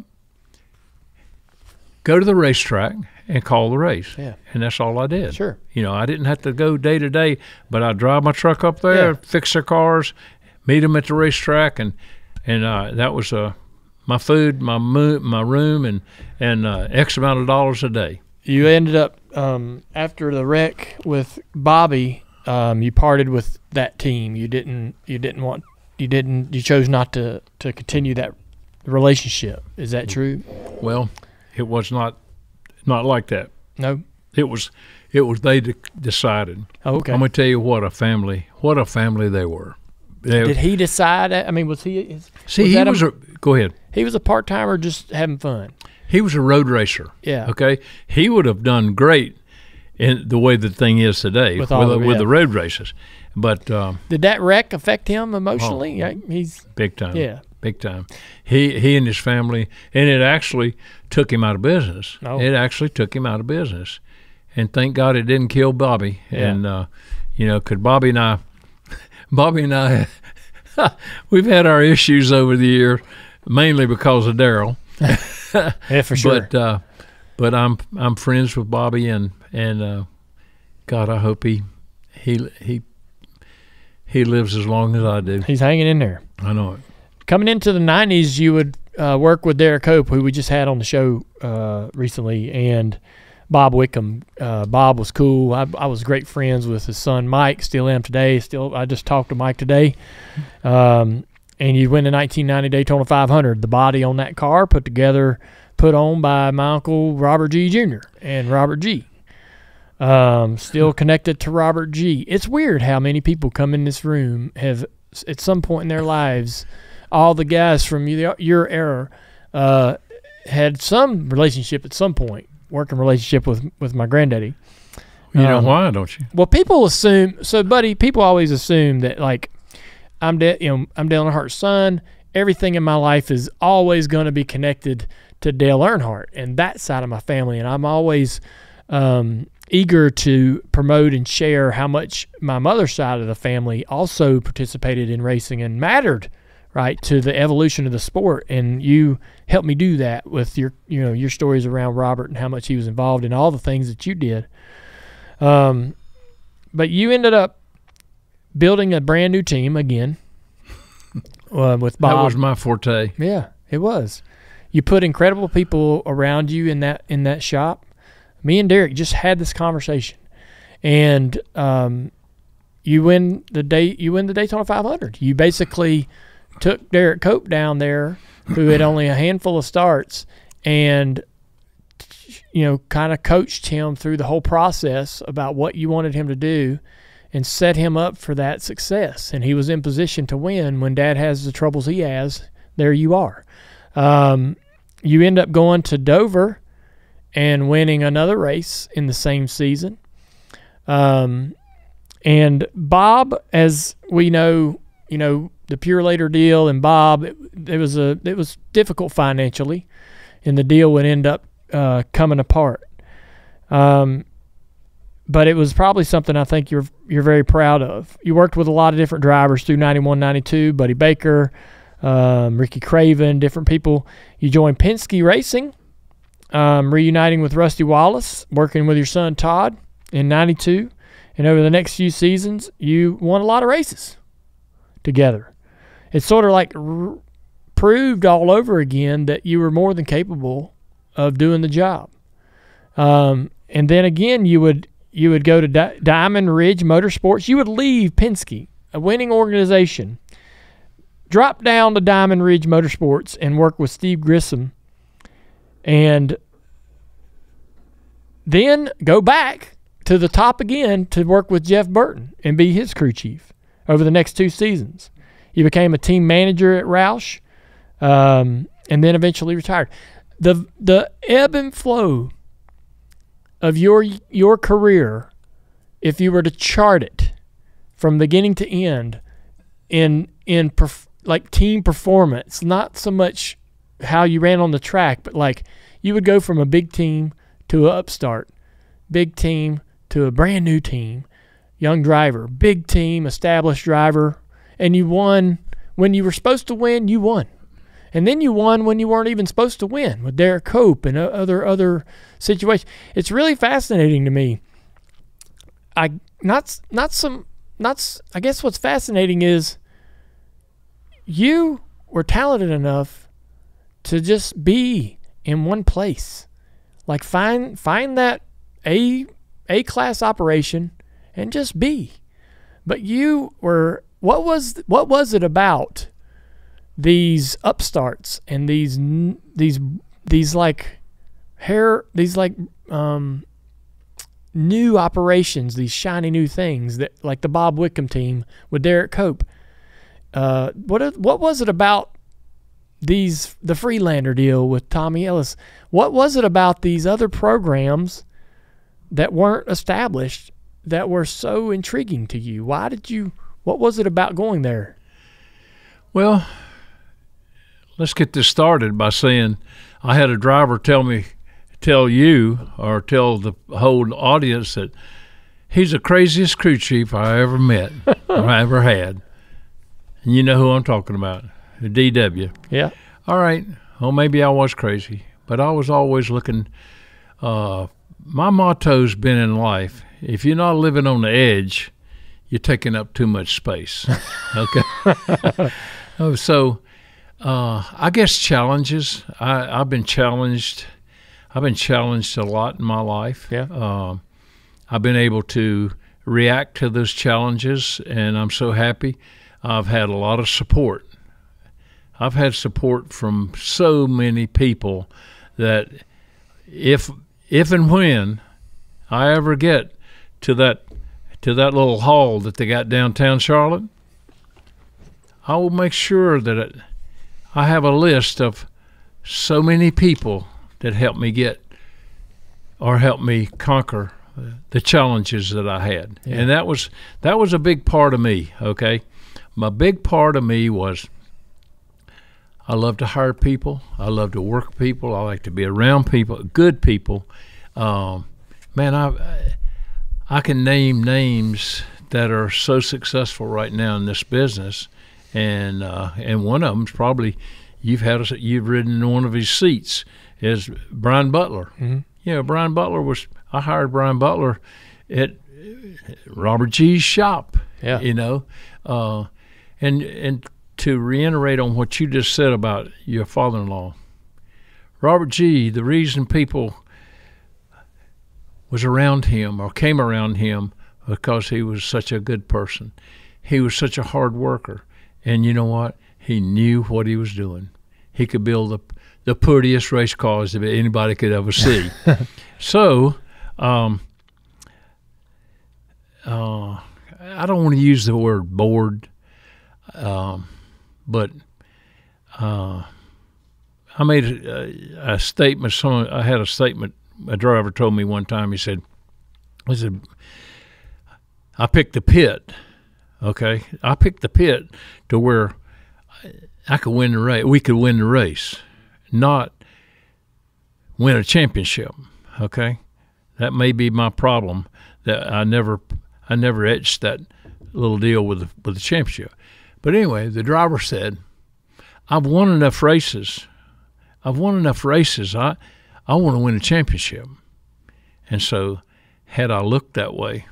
go to the racetrack, and call the race. Yeah. And that's all I did. Sure. I didn't have to go day to day, but I'd drive my truck up there, fix their cars, meet them at the racetrack, and that was my food, my room, and X amount of dollars a day. You ended up after the wreck with Bobby. You parted with that team. You chose not to continue that relationship. Is that true? Well, it was not like that. No. It was they decided. Oh, okay. I'm gonna tell you what a family they were. Did he decide? I mean, was he? Go ahead. He was a part-timer just having fun. He was a road racer. Yeah. Okay. He would have done great in the way the thing is today with the road races. But did that wreck affect him emotionally? He's big time. Yeah. Big time. He and his family, and it actually took him out of business. Oh. It actually took him out of business. And thank God it didn't kill Bobby. Yeah. And could Bobby and I we've had our issues over the year, mainly because of Daryl. Yeah, for sure. But I'm friends with Bobby, and God, I hope he lives as long as I do. He's hanging in there. I know it. Coming into the 90s, you would work with Derek Hope, who we just had on the show recently, and Bob Wickham. Bob was cool. I was great friends with his son Mike. Still am today. I just talked to Mike today. And you win the 1990 Daytona 500. The body on that car put on by my uncle Robert G. Jr. and Robert G. Still connected to Robert G. It's weird how many people come in this room have, at some point in their lives, all the guys from your era had some relationship at some point, working relationship with my granddaddy. You know why, don't you? Well, people assume. So, buddy, people always assume that I'm Dale Earnhardt's son. Everything in my life is always going to be connected to Dale Earnhardt and that side of my family. And I'm always, eager to promote and share how much my mother's side of the family also participated in racing and mattered, right, to the evolution of the sport. And you helped me do that with your stories around Robert and how much he was involved in all the things that you did. But you ended up building a brand new team again with Bob. That was my forte. Yeah, it was. You put incredible people around you in that shop. Me and Derek just had this conversation, and you win the Daytona 500. You basically took Derek Cope down there, who had only a handful of starts, and kind of coached him through the whole process about what you wanted him to do, and set him up for that success. And he was in position to win when Dad has the troubles he has. There you are. You end up going to Dover and winning another race in the same season. And Bob, as we know, the Pure Later deal, and Bob, it was difficult financially, and the deal would end up coming apart. But it was probably something I think you're very proud of. You worked with a lot of different drivers through 91, 92, Buddy Baker, Ricky Craven, different people. You joined Penske Racing, reuniting with Rusty Wallace, working with your son Todd in 92. And over the next few seasons, you won a lot of races together. It's sort of like proved all over again that you were more than capable of doing the job. And then again, you would go to Diamond Ridge Motorsports. You would leave Penske, a winning organization, drop down to Diamond Ridge Motorsports and work with Steve Grissom, and then go back to the top again to work with Jeff Burton and be his crew chief over the next 2 seasons. You became a team manager at Roush, and then eventually retired. The ebb and flow of your career, if you were to chart it from beginning to end in like team performance, not so much how you ran on the track, but like you would go from a big team to an upstart, big team to a brand new team, young driver, big team, established driver, and you won when you were supposed to win. You won. And then you won when you weren't even supposed to win with Derek Cope and other situations. It's really fascinating to me. I guess what's fascinating is you were talented enough to just be in one place. Like find that A-class operation and just be. But you were, what was it about these upstarts and these new operations, these shiny new things that like the Bob Wickham team with Derek Cope? What was it about the Freelander deal with Tommy Ellis? What was it about these other programs that weren't established that were so intriguing to you? What was it about going there? Well, let's get this started by saying I had a driver tell you or tell the whole audience that he's the craziest crew chief I ever met or I ever had. And you know who I'm talking about, DW. Yeah. All right. Well, maybe I was crazy, but I was always looking. My motto's been in life, if you're not living on the edge, you're taking up too much space. Okay. So I guess challenges. I've been challenged. I've been challenged a lot in my life. Yeah. I've been able to react to those challenges, and I'm so happy. I've had a lot of support. I've had support from so many people that if and when I ever get to that little hall that they got downtown Charlotte, I will make sure that I have a list of so many people that helped me get or helped me conquer the challenges that I had. Yeah. And that was a big part of me, okay? My big part of me was I love to hire people. I love to work with people. I like to be around people, good people. Man, I can name names that are so successful right now in this business, and one of them's probably you've ridden in one of his seats is Brian Butler. Mm-hmm. You know, Brian Butler I hired Brian Butler at Robert G's shop. Yeah. You know, and to reiterate on what you just said about your father-in-law, Robert G., the reason people was around him or came around him because he was such a good person. He was such a hard worker. And you know what? He knew what he was doing. He could build the prettiest race cars that anybody could ever see. So, I don't want to use the word bored, but I made a statement. I had a statement a driver told me one time. He said, I picked the pit, okay? I picked the pit to where I could win the race. We could win the race, not win a championship, okay? That may be my problem, that I never etched that little deal with the championship. But anyway, the driver said, I've won enough races. I want to win a championship. And so had I looked that way,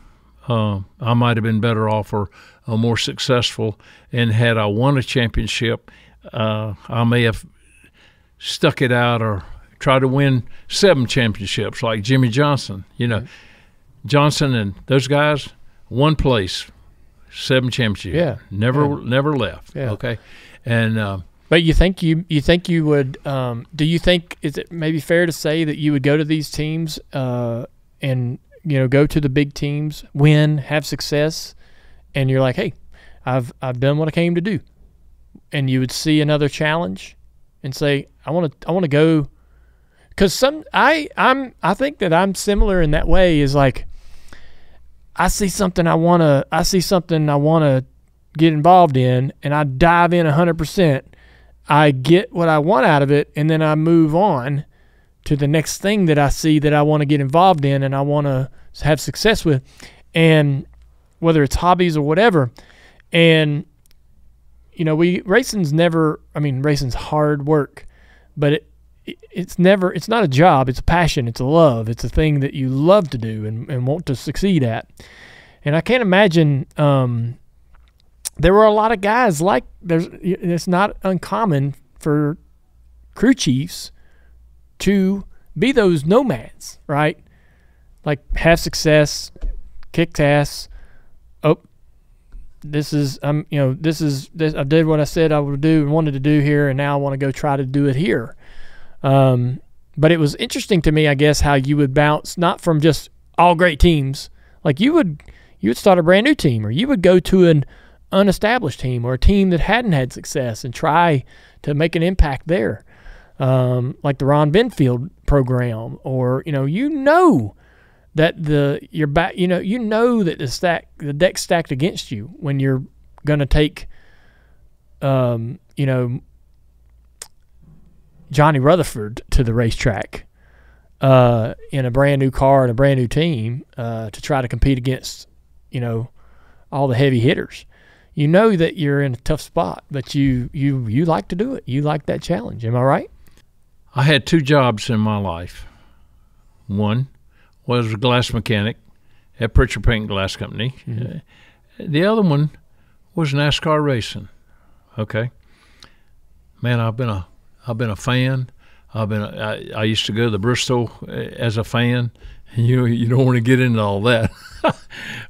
I might have been better off or more successful. And had I won a championship, I may have stuck it out or tried to win 7 championships like Jimmy Johnson. You know, Johnson and those guys, one place, 7 championships. Yeah. Never left. Yeah. Okay. And but you think you would? Do you think is it maybe fair to say that you would go to these teams and go to the big teams, win, have success, and you're like, hey, I've done what I came to do, and you would see another challenge and say, I want to go, because I think that I'm similar in that way. Is like I see something I want to get involved in, and I dive in 100%. I get what I want out of it, and then I move on to the next thing that I see that I want to get involved in and I want to have success with, and whether it's hobbies or whatever. And racing's hard work, but it's not a job. It's a passion. It's a love. It's a thing that you love to do and want to succeed at. And I can't imagine there were a lot of guys it's not uncommon for crew chiefs to be those nomads, right? Like have success, kicked ass. Oh, I did what I said I would do and wanted to do here, and now I want to go try to do it here. But it was interesting to me, I guess, how you would bounce not from just all great teams. Like you would start a brand new team, or you would go to an unestablished team or a team that hadn't had success and try to make an impact there, like the Ron Benfield program, or that that the deck's stacked against you when you're going to take Johnny Rutherford to the racetrack in a brand new car and a brand new team to try to compete against all the heavy hitters. You know that you're in a tough spot, but you like to do it. You like that challenge. Am I right? I had 2 jobs in my life. One was a glass mechanic at Pritchard Paint and Glass Company. Mm-hmm. The other one was NASCAR racing. Okay, man, I've been a fan. I used to go to the Bristol as a fan. You don't want to get into all that,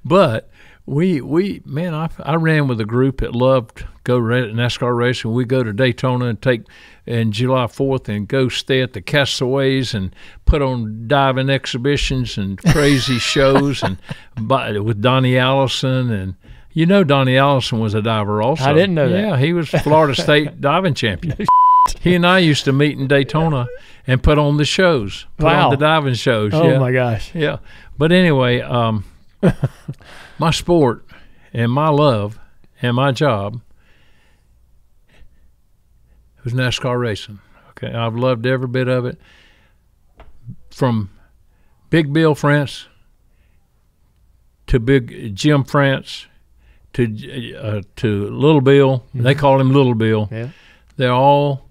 but. I ran with a group that loved go NASCAR racing. We go to Daytona and July 4th and go stay at the Castaways and put on diving exhibitions and crazy shows and with Donnie Allison. And Donnie Allison was a diver also. I didn't know that. Yeah, he was Florida State diving champion. He and I used to meet in Daytona and put on the shows, on the diving shows. Oh, my gosh. Yeah. But anyway, my sport and my love and my job was NASCAR racing. Okay, I've loved every bit of it, from Big Bill France to Big Jim France, to Little Bill. Mm-hmm. They call him Little Bill. Yeah. They all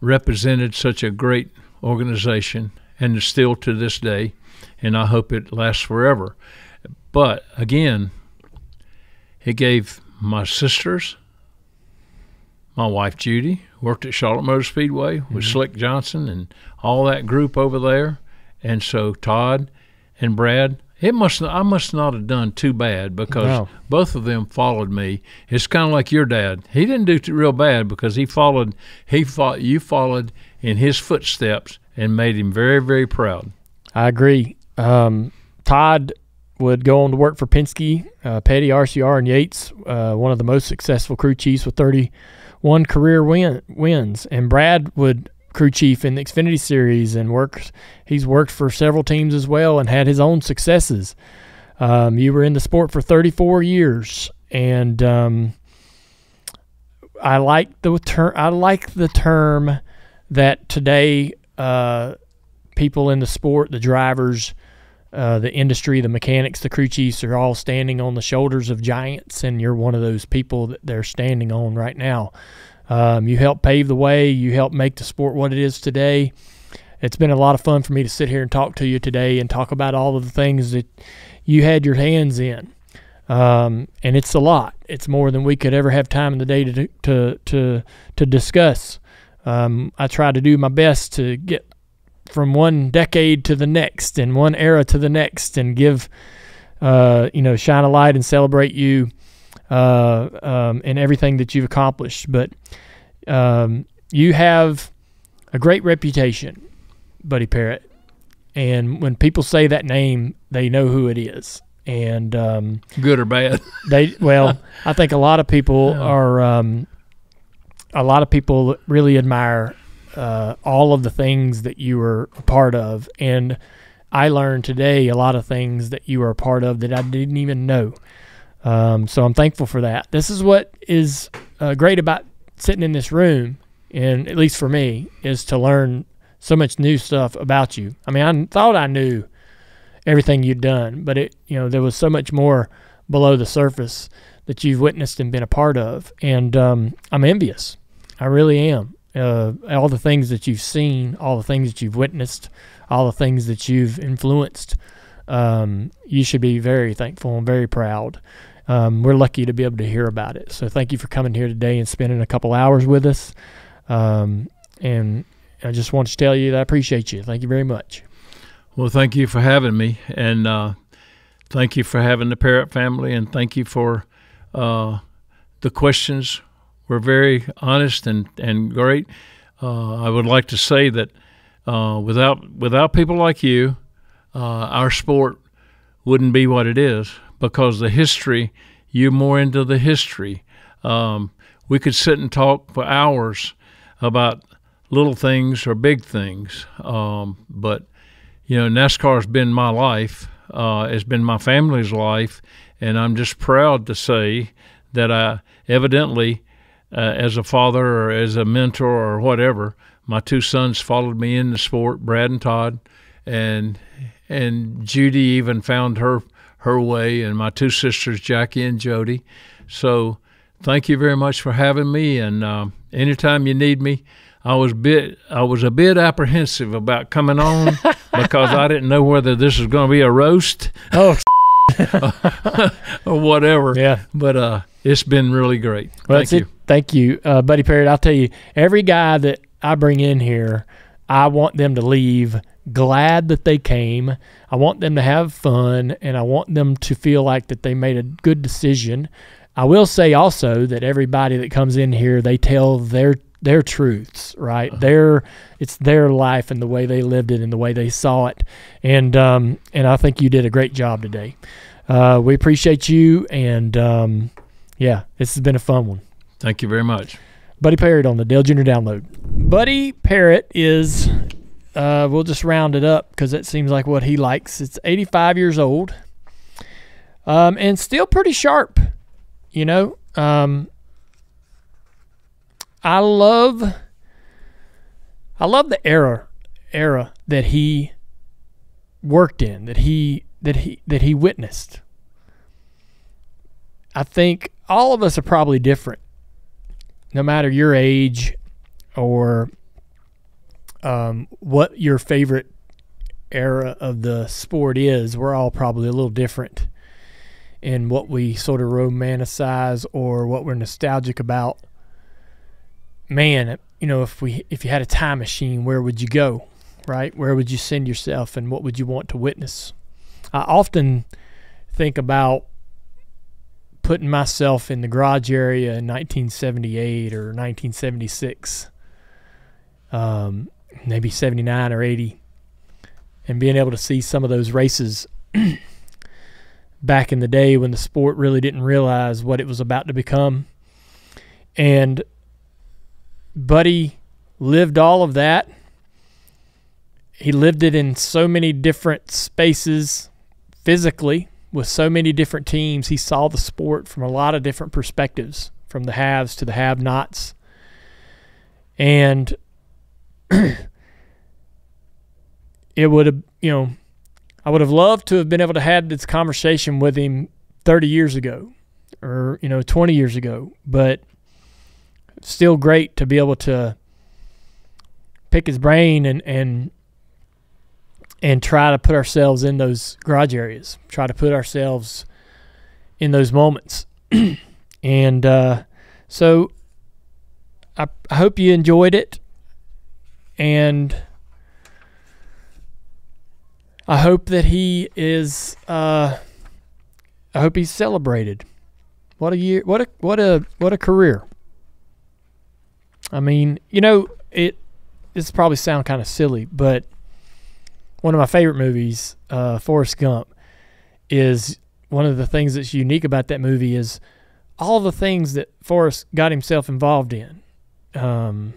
represented such a great organization, and still to this day, and I hope it lasts forever. But again, it gave my sisters, my wife Judy, worked at Charlotte Motor Speedway with Slick Johnson and all that group over there, and so Todd and Brad. I must not have done too bad, because both of them followed me. It's kind of like your dad. He didn't do real bad because you followed in his footsteps and made him very, very proud. I agree. Todd would go on to work for Penske, Petty, RCR, and Yates, one of the most successful crew chiefs with 31 career wins. And Brad would crew chief in the Xfinity Series and he's worked for several teams as well and had his own successes. You were in the sport for 34 years, and I like the term that today people in the sport, the drivers, the industry, the mechanics, the crew chiefs are all standing on the shoulders of giants, and you're one of those people that they're standing on right now. You helped pave the way. You helped make the sport what it is today. It's been a lot of fun for me to sit here and talk to you today and talk about all of the things that you had your hands in. And it's a lot. It's more than we could ever have time in the day to discuss. I try to do my best to get from one decade to the next and one era to the next, and give, shine a light and celebrate you and everything that you've accomplished. But you have a great reputation, Buddy Parrott, and when people say that name, they know who it is. And good or bad? I think a lot of people really admire all of the things that you were a part of, and I learned today a lot of things that you were a part of that I didn't even know. So I'm thankful for that. This is what is great about sitting in this room, and at least for me, is to learn so much new stuff about you. I mean, I thought I knew everything you'd done, but there was so much more below the surface that you've witnessed and been a part of, and I'm envious. I really am. All the things that you've seen, all the things that you've witnessed, all the things that you've influenced, you should be very thankful and very proud. We're lucky to be able to hear about it. So thank you for coming here today and spending a couple hours with us. And I just want to tell you that I appreciate you. Thank you very much. Well, thank you for having me, and thank you for having the Parrott family, and thank you for the questions. Were very honest and great. I would like to say that without people like you, our sport wouldn't be what it is, because the history, you're more into the history. We could sit and talk for hours about little things or big things, but NASCAR has been my life. It's been my family's life, and I'm just proud to say that I evidently, as a father or as a mentor or whatever, my two sons followed me in the sport, Brad and Todd, and Judy even found her way, and my two sisters, Jackie and Jody. So thank you very much for having me, and anytime you need me. I was a bit apprehensive about coming on because I didn't know whether this was going to be a roast or whatever. Yeah. But it's been really great. Well, Thank you. Thank you, Buddy Parrott. I'll tell you, every guy that I bring in here, I want them to leave glad that they came. I want them to have fun, and I want them to feel like that they made a good decision. I will say also that everybody that comes in here, they tell their truths, right? It's their life and the way they lived it and the way they saw it. And I think you did a great job today. We appreciate you, and this has been a fun one. Thank you very much. Buddy Parrott on the Dale Jr. Download. Buddy Parrott is, we'll just round it up because that seems like what he likes. It's 85 years old, and still pretty sharp, I love the era that he worked in, that he witnessed. I think all of us are probably different, no matter your age or what your favorite era of the sport is. We're all probably a little different in what we sort of romanticize or what we're nostalgic about. Man, you know, if you had a time machine, where would you go, right? Where would you send yourself, and what would you want to witness? I often think about putting myself in the garage area in 1978 or 1976, maybe 79 or 80, and being able to see some of those races back in the day when the sport really didn't realize what it was about to become. And Buddy lived all of that. He lived it in so many different spaces physically with so many different teams. He saw the sport from a lot of different perspectives, from the haves to the have-nots. And it would have, I would have loved to have been able to have this conversation with him 30 years ago or, 20 years ago. But still great to be able to pick his brain and try to put ourselves in those garage areas, try to put ourselves in those moments. And so I hope you enjoyed it. And I hope that he is. I hope he's celebrated. What a year! What a career! I mean, this probably sound kind of silly, but one of my favorite movies, Forrest Gump, is one of the things that's unique about that movie is all the things that Forrest got himself involved in, and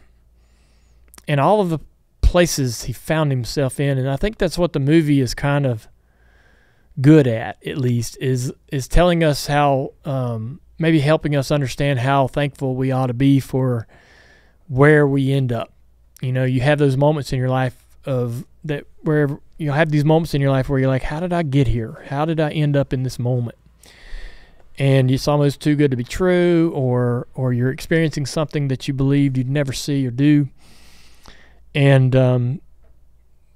all of the places he found himself in. And I think that's what the movie is kind of good at least, is telling us how, maybe helping us understand how thankful we ought to be for where we end up. You have those moments in your life where you have these moments in your life where you're like, how did I get here? How did I end up in this moment? And it's almost too good to be true, or you're experiencing something that you believed you'd never see or do. And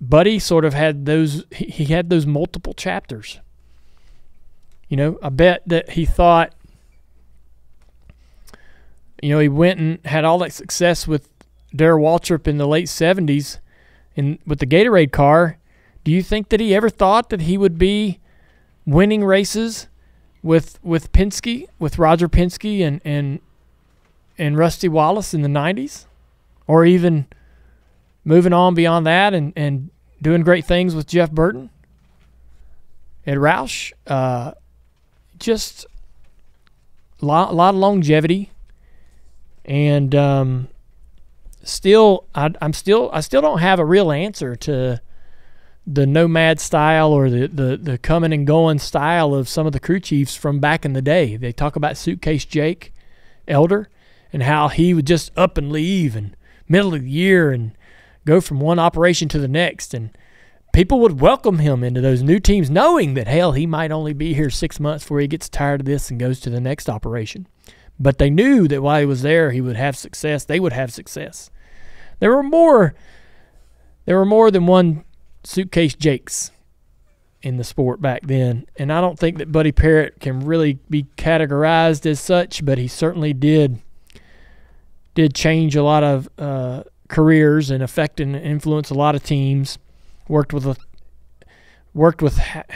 Buddy sort of had those. He had those multiple chapters. I bet that he thought, he went and had all that success with Darrell Waltrip in the late 70s and with the Gatorade car. Do you think that he ever thought that he would be winning races with Penske, with Roger Penske and Rusty Wallace in the 90s? Or even moving on beyond that and doing great things with Jeff Burton? Ed Roush? Just a lot of longevity. And I still don't have a real answer to the nomad style or the coming and going style of some of the crew chiefs from back in the day. They talk about Suitcase Jake Elder and how he would just up and leave and middle of the year and go from one operation to the next. And people would welcome him into those new teams knowing that, hell, he might only be here 6 months before he gets tired of this and goes to the next operation. But they knew that while he was there, he would have success. They would have success. There were more than one Suitcase Jakes in the sport back then. And I don't think that Buddy Parrott can really be categorized as such, but he certainly did change a lot of careers and affect and influence a lot of teams. Worked with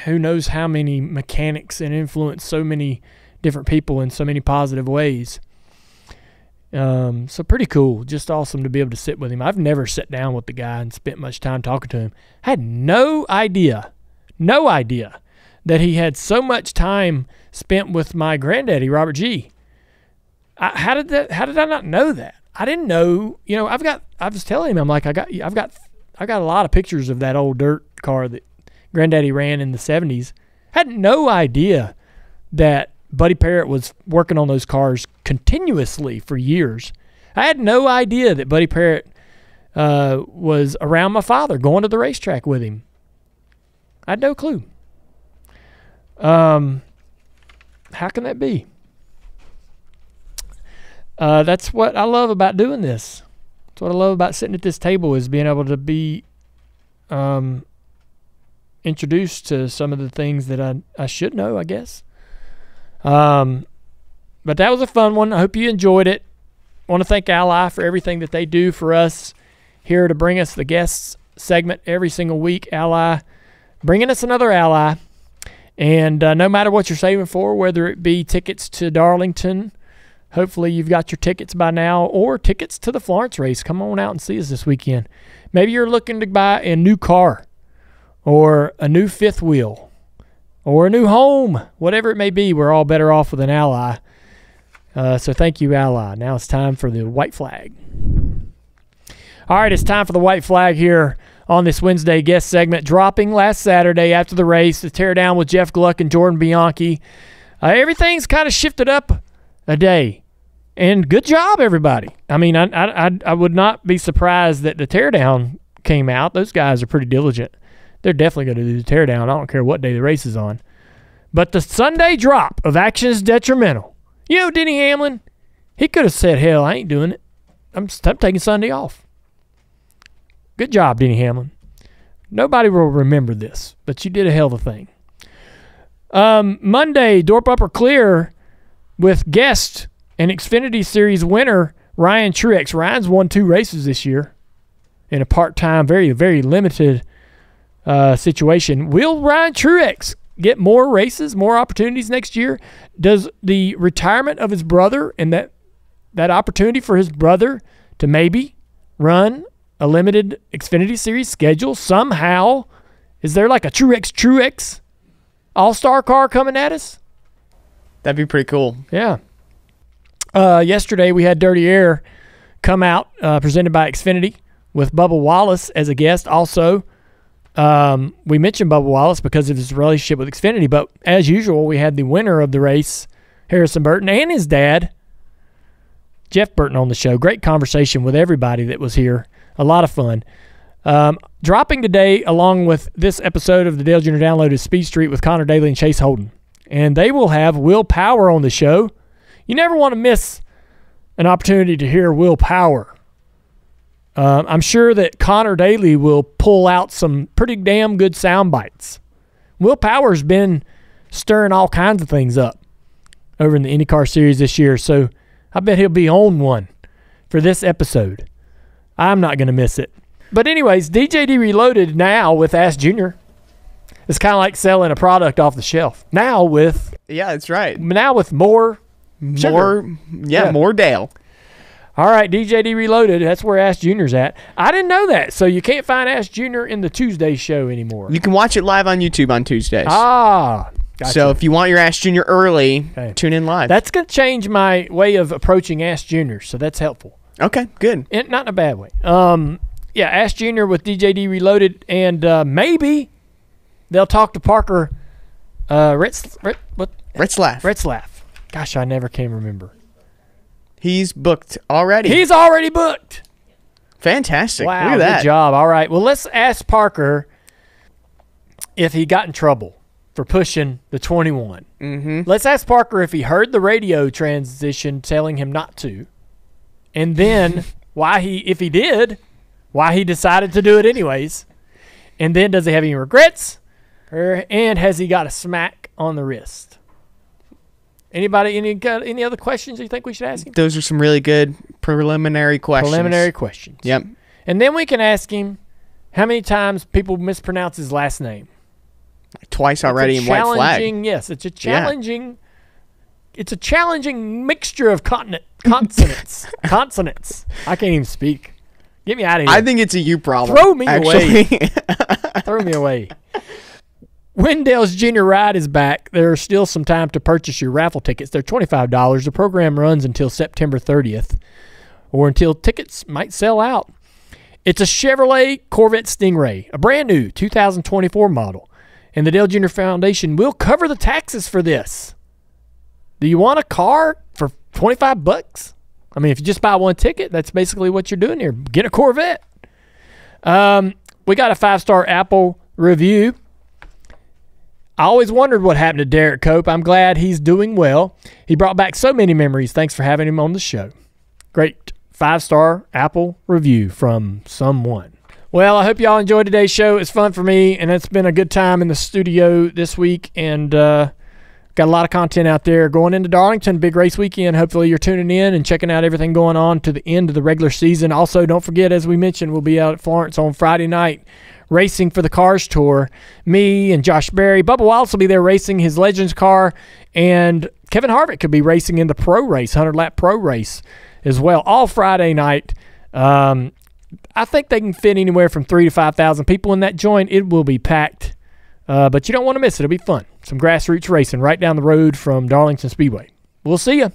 who knows how many mechanics and influenced so many different people in so many positive ways. So pretty cool. Just awesome to be able to sit with him. I've never sat down with the guy and spent much time talking to him. I had no idea that he had so much time spent with my granddaddy, Robert G. How did I not know that? I didn't know. I was telling him, I'm like, I've got a lot of pictures of that old dirt car that granddaddy ran in the 70s. I had no idea that Buddy Parrott was working on those cars continuously for years. I had no idea that Buddy Parrott was around my father, going to the racetrack with him. I had no clue. How can that be? That's what I love about doing this. That's what I love about sitting at this table, is being able to be introduced to some of the things that I should know, I guess. But that was a fun one. I hope you enjoyed it. I want to thank Ally for everything that they do for us here to bring us the guests segment every single week. Ally bringing us another ally. And no matter what you're saving for, whether it be tickets to Darlington, hopefully you've got your tickets by now, or tickets to the Florence race, come on out and see us this weekend. Maybe you're looking to buy a new car or a new fifth wheel or a new home, whatever it may be. We're all better off with an Ally. So thank you, Ally. Now it's time for the white flag. All right, it's time for the white flag here on this Wednesday guest segment, dropping last Saturday after the race, the teardown with Jeff Gluck and Jordan Bianchi. Everything's kind of shifted up a day, and good job, everybody. I mean, I would not be surprised that the teardown came out. Those guys are pretty diligent. They're definitely going to do the teardown. I don't care what day the race is on. But the Sunday drop of Action is Detrimental. You know, Denny Hamlin, he could have said, hell, I ain't doing it. I'm taking Sunday off. Good job, Denny Hamlin. Nobody will remember this, but you did a hell of a thing. Monday, door bumper clear with guest and Xfinity Series winner Ryan Truex. Ryan's won 2 races this year in a part-time, very, very limited situation. Will Ryan Truex get more races, more opportunities next year? Does the retirement of his brother and that opportunity for his brother to maybe run a limited Xfinity Series schedule somehow, is there like a Truex all-star car coming at us? That'd be pretty cool. Yeah. Yesterday we had Dirty Air come out, presented by Xfinity, with Bubba Wallace as a guest. Also, we mentioned Bubba Wallace because of his relationship with Xfinity, but as usual, we had the winner of the race, Harrison Burton, and his dad, Jeff Burton, on the show. Great conversation with everybody that was here. A lot of fun. Dropping today, along with this episode of the Dale Jr. Download, is Speed Street with Connor Daly and Chase Holden. And they will have Will Power on the show. You never want to miss an opportunity to hear Will Power. I'm sure that Connor Daly will pull out some pretty damn good sound bites. Will Power's been stirring all kinds of things up over in the IndyCar Series this year, so I bet he'll be on one for this episode. I'm not going to miss it. But anyways, DJD Reloaded now with Ask Junior. It's kind of like selling a product off the shelf. Now with... Yeah, that's right. Now with more sugar. More Dale. All right, DJD Reloaded. That's where Ask Junior's at. I didn't know that, so you can't find Ask Junior in the Tuesday show anymore. You can watch it live on YouTube on Tuesdays. Ah, gotcha. So if you want your Ask Junior early, tune in live. That's going to change my way of approaching Ask Junior, so that's helpful. Okay, good. Not in a bad way. Yeah, Ask Junior with DJD Reloaded, and maybe they'll talk to Parker Retzlaff. Gosh, I never can remember. He's booked already. He's already booked. Fantastic. Wow, look at that. Good job. All right, well, let's ask Parker if he got in trouble for pushing the 21. Mm-hmm. Let's ask Parker if he heard the radio transition telling him not to, and then if he did, why he decided to do it anyways. And then does he have any regrets? And has he got a smack on the wrist? Anybody, any other questions you think we should ask him? Those are some really good preliminary questions. Yep. And then we can ask him how many times people mispronounce his last name. Twice already in white flag. Yes, it's a challenging. Yeah. It's a challenging mixture of consonants. Consonants. I can't even speak. Get me out of here. I think it's a you problem. Throw me away. Throw me away. Wendell's Junior Ride is back. There's still some time to purchase your raffle tickets. They're $25. The program runs until September 30th, or until tickets might sell out. It's a Chevrolet Corvette Stingray, a brand new 2024 model, and the Dale Jr. Foundation will cover the taxes for this. Do you want a car for $25? I mean, if you just buy one ticket, that's basically what you're doing here. Get a Corvette. We got a 5-star Apple review. I always wondered what happened to Derek Cope. I'm glad he's doing well. He brought back so many memories. Thanks for having him on the show. Great 5-star Apple review from someone. Well, I hope y'all enjoyed today's show. It's fun for me, and it's been a good time in the studio this week, and got a lot of content out there. Going into Darlington, big race weekend. Hopefully you're tuning in and checking out everything going on to the end of the regular season. Also, don't forget, as we mentioned, we'll be out at Florence on Friday night racing for the Cars Tour. Me and Josh Berry. Bubba Wallace will be there racing his Legends car, and Kevin Harvick could be racing in the pro race, 100-lap pro race as well, all Friday night. I think they can fit anywhere from 3,000 to 5,000 people in that joint. It will be packed, but you don't want to miss it. It'll be fun. Some grassroots racing right down the road from Darlington Speedway. We'll see you.